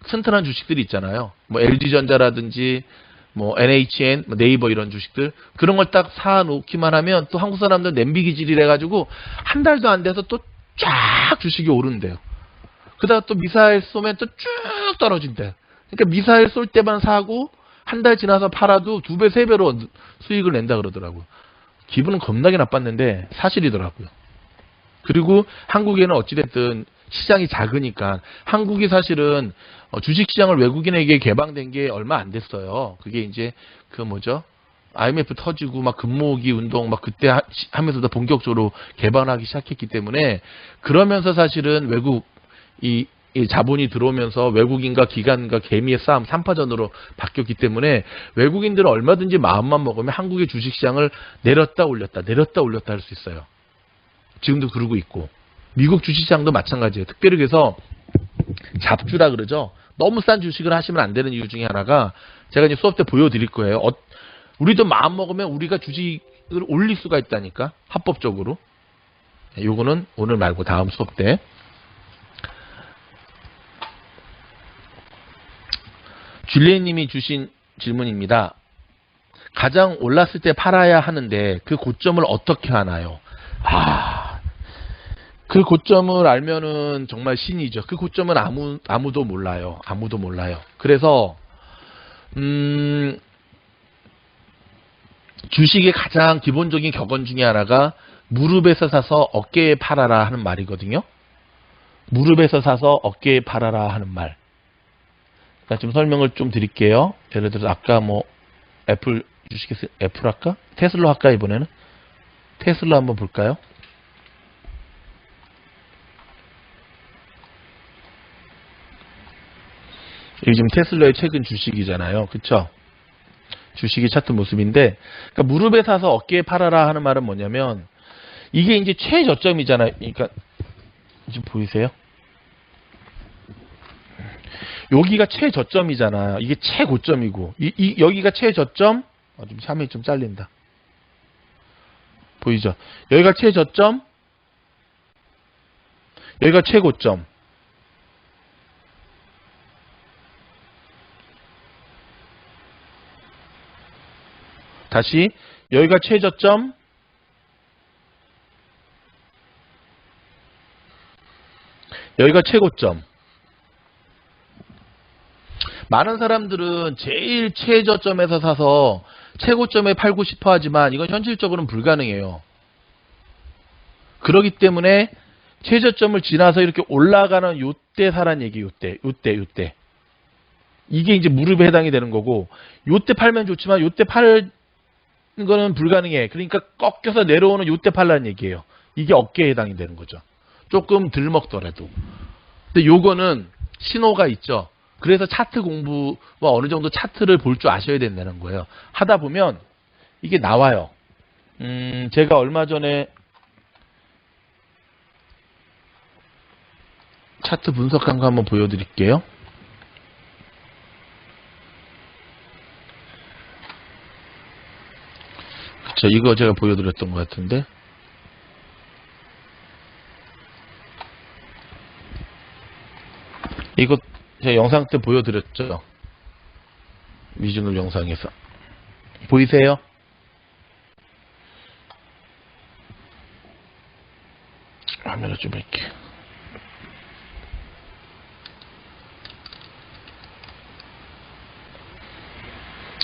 튼튼한 주식들이 있잖아요. 뭐 LG전자라든지 뭐 NHN, 네이버 이런 주식들 그런 걸 딱 사놓기만 하면 또 한국 사람들 냄비 기질이라 가지고 한 달도 안 돼서 또 쫙 주식이 오른대요. 그러다가 또 미사일 쏘면 또 쭉 떨어진대. 그러니까 미사일 쏠 때만 사고 한 달 지나서 팔아도 2배, 3배로 수익을 낸다 그러더라고요. 기분은 겁나게 나빴는데 사실이더라고요. 그리고 한국에는 어찌됐든 시장이 작으니까 한국이 사실은 주식시장을 외국인에게 개방된 게 얼마 안 됐어요. 그게 이제 IMF 터지고 막 금모으기 운동 막 그때 하면서도 본격적으로 개방하기 시작했기 때문에 그러면서 사실은 외국 이 자본이 들어오면서 외국인과 기관과 개미의 싸움 3파전으로 바뀌었기 때문에 외국인들은 얼마든지 마음만 먹으면 한국의 주식시장을 내렸다 올렸다 할 수 있어요. 지금도 그러고 있고 미국 주식시장도 마찬가지예요. 특별히 그래서 잡주라 그러죠. 너무 싼 주식을 하시면 안 되는 이유 중에 하나가 제가 이제 수업 때 보여드릴 거예요. 우리도 마음 먹으면 우리가 주식을 올릴 수가 있다니까 합법적으로. 요거는 오늘 말고 다음 수업 때. 줄리엔님이 주신 질문입니다. 가장 올랐을 때 팔아야 하는데 그 고점을 어떻게 하나요? 그 고점을 알면은 정말 신이죠. 그 고점은 아무도 몰라요. 그래서 주식의 가장 기본적인 격언 중에 하나가 무릎에서 사서 어깨에 팔아라 하는 말이거든요. 무릎에서 사서 어깨에 팔아라 하는 말. 자, 지금 설명을 좀 드릴게요. 예를 들어서 아까 뭐 애플 주식에서 애플 할까? 테슬라 할까? 이번에는 테슬라 한번 볼까요? 이게 지금 테슬라의 최근 주식이잖아요. 그쵸? 주식이 차트 모습인데, 그러니까 무릎에 사서 어깨에 팔아라 하는 말은 뭐냐면, 이게 이제 최저점이잖아요. 그러니까, 지금 보이세요? 여기가 최저점이잖아요. 이게 최고점이고, 여기가 최저점, 좀 화면이 좀 잘린다. 보이죠? 여기가 최저점, 여기가 최고점. 다시 여기가 최저점, 여기가 최고점. 많은 사람들은 제일 최저점에서 사서 최고점에 팔고 싶어 하지만 이건 현실적으로는 불가능해요. 그렇기 때문에 최저점을 지나서 이렇게 올라가는 요때 사란 얘기, 요때. 이게 이제 무릎에 해당이 되는 거고, 요때 팔면 좋지만 요때 팔 거는 불가능해. 그러니까 꺾여서 내려오는 요때 팔라는 얘기예요. 이게 어깨에 해당이 되는 거죠. 조금 덜 먹더라도. 근데 요거는 신호가 있죠. 그래서 차트 공부와 어느 정도 차트를 볼 줄 아셔야 된다는 거예요. 하다 보면 이게 나와요. 제가 얼마 전에 차트 분석한 거 한번 보여드릴게요. 그쵸, 이거 제가 보여드렸던 것 같은데. 이거 제가 영상 때 보여드렸죠. 미즈노 영상에서. 보이세요? 화면을 좀 이렇게.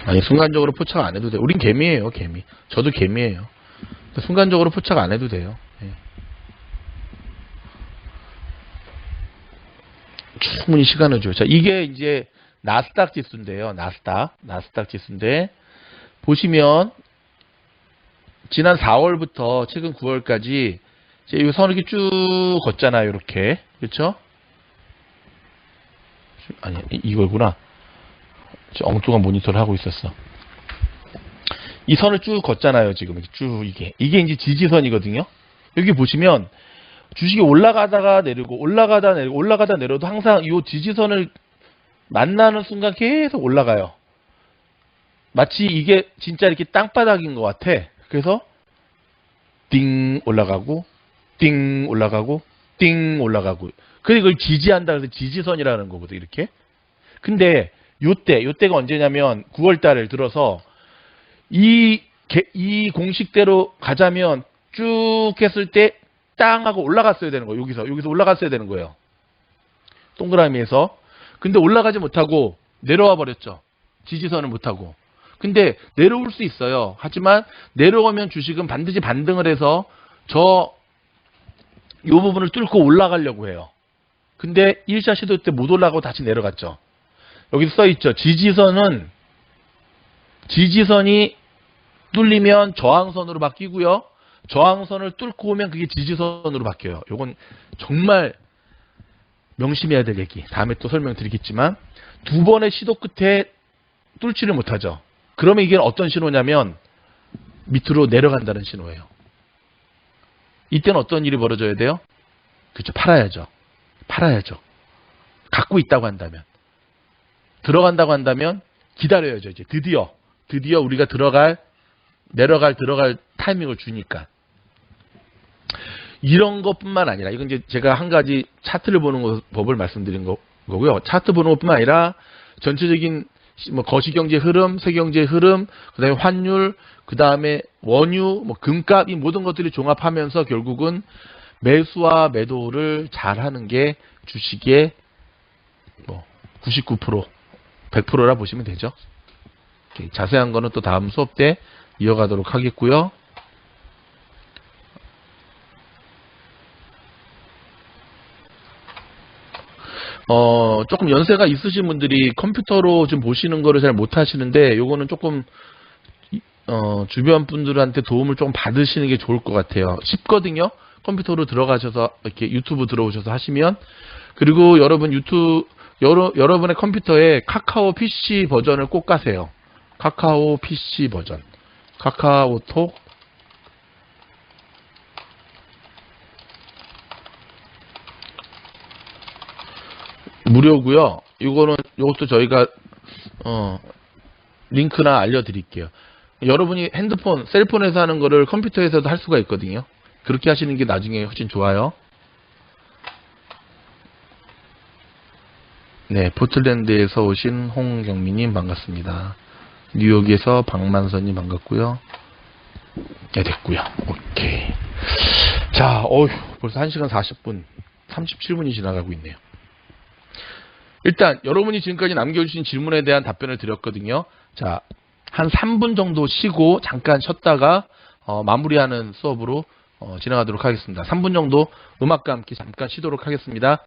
아니, 순간적으로 포착 안 해도 돼요. 우린 개미예요, 개미. 저도 개미예요. 순간적으로 포착 안 해도 돼요. 예. 충분히 시간을 줘요. 자, 이게 이제 나스닥 지수인데요. 나스닥 지수인데, 보시면 지난 4월부터 최근 9월까지 이제 이 선을 이렇게 쭉 걷잖아요. 이렇게. 그렇죠? 아니, 이거구나. 엉뚱한 모니터를 하고 있었어. 이 선을 쭉 걷잖아요. 지금 쭉 이게 이제 지지선이거든요. 여기 보시면 주식이 올라가다가 내리고 올라가다 내려도 항상 이 지지선을 만나는 순간 계속 올라가요. 마치 이게 진짜 이렇게 땅바닥인 것 같아. 그래서 띵 올라가고 띵 올라가고 띵 올라가고. 그리고 이걸 지지한다 그래서 지지선이라는 거거든. 이렇게. 근데 요때가 언제냐면 9월 달을 들어서 이 공식대로 가자면 쭉 했을 때 땅 하고 올라갔어야 되는 거예요. 여기서 올라갔어야 되는 거예요. 동그라미에서. 근데 올라가지 못하고 내려와 버렸죠. 지지선을 못하고. 근데 내려올 수 있어요. 하지만 내려오면 주식은 반드시 반등을 해서 요 부분을 뚫고 올라가려고 해요. 근데 1차 시도 때 못 올라가고 다시 내려갔죠. 여기서 써있죠. 지지선이 뚫리면 저항선으로 바뀌고요. 저항선을 뚫고 오면 그게 지지선으로 바뀌어요. 요건 정말 명심해야 될 얘기. 다음에 또 설명드리겠지만 두 번의 시도 끝에 뚫지를 못하죠. 그러면 이게 어떤 신호냐면 밑으로 내려간다는 신호예요. 이때는 어떤 일이 벌어져야 돼요? 그렇죠. 팔아야죠. 갖고 있다고 한다면. 들어간다고 한다면 기다려야죠. 이제 드디어 우리가 내려갈 타이밍을 주니까. 이런 것뿐만 아니라 이건 이제 제가 한 가지 차트를 보는 법을 말씀드린 거고요. 차트 보는 것뿐만 아니라 전체적인 뭐 거시경제 흐름, 세경제 흐름, 그다음에 환율, 그다음에 원유, 뭐 금값 이 모든 것들이 종합하면서 결국은 매수와 매도를 잘하는 게 주식의 뭐 99%, 100%라 보시면 되죠. 자세한 거는 또 다음 수업 때 이어가도록 하겠고요. 조금 연세가 있으신 분들이 컴퓨터로 좀 보시는 거를 잘 못하시는데, 요거는 조금, 주변 분들한테 도움을 좀 받으시는 게 좋을 것 같아요. 쉽거든요. 컴퓨터로 들어가셔서, 이렇게 유튜브 들어오셔서 하시면. 그리고 여러분의 컴퓨터에 카카오 PC 버전을 꼭 까세요. 카카오 PC 버전. 카카오톡. 무료고요. 요것도 저희가 링크나 알려드릴게요. 여러분이 핸드폰, 셀폰에서 하는 거를 컴퓨터에서도 할 수가 있거든요. 그렇게 하시는 게 나중에 훨씬 좋아요. 네, 포틀랜드에서 오신 홍경민님 반갑습니다. 뉴욕에서 박만선님 반갑고요. 네, 됐고요. 오케이. 자, 벌써 1시간 40분, 37분이 지나가고 있네요. 일단 여러분이 지금까지 남겨주신 질문에 대한 답변을 드렸거든요. 자, 한 3분 정도 쉬고 잠깐 쉬었다가 마무리하는 수업으로 진행하도록 하겠습니다. 3분 정도 음악과 함께 잠깐 쉬도록 하겠습니다.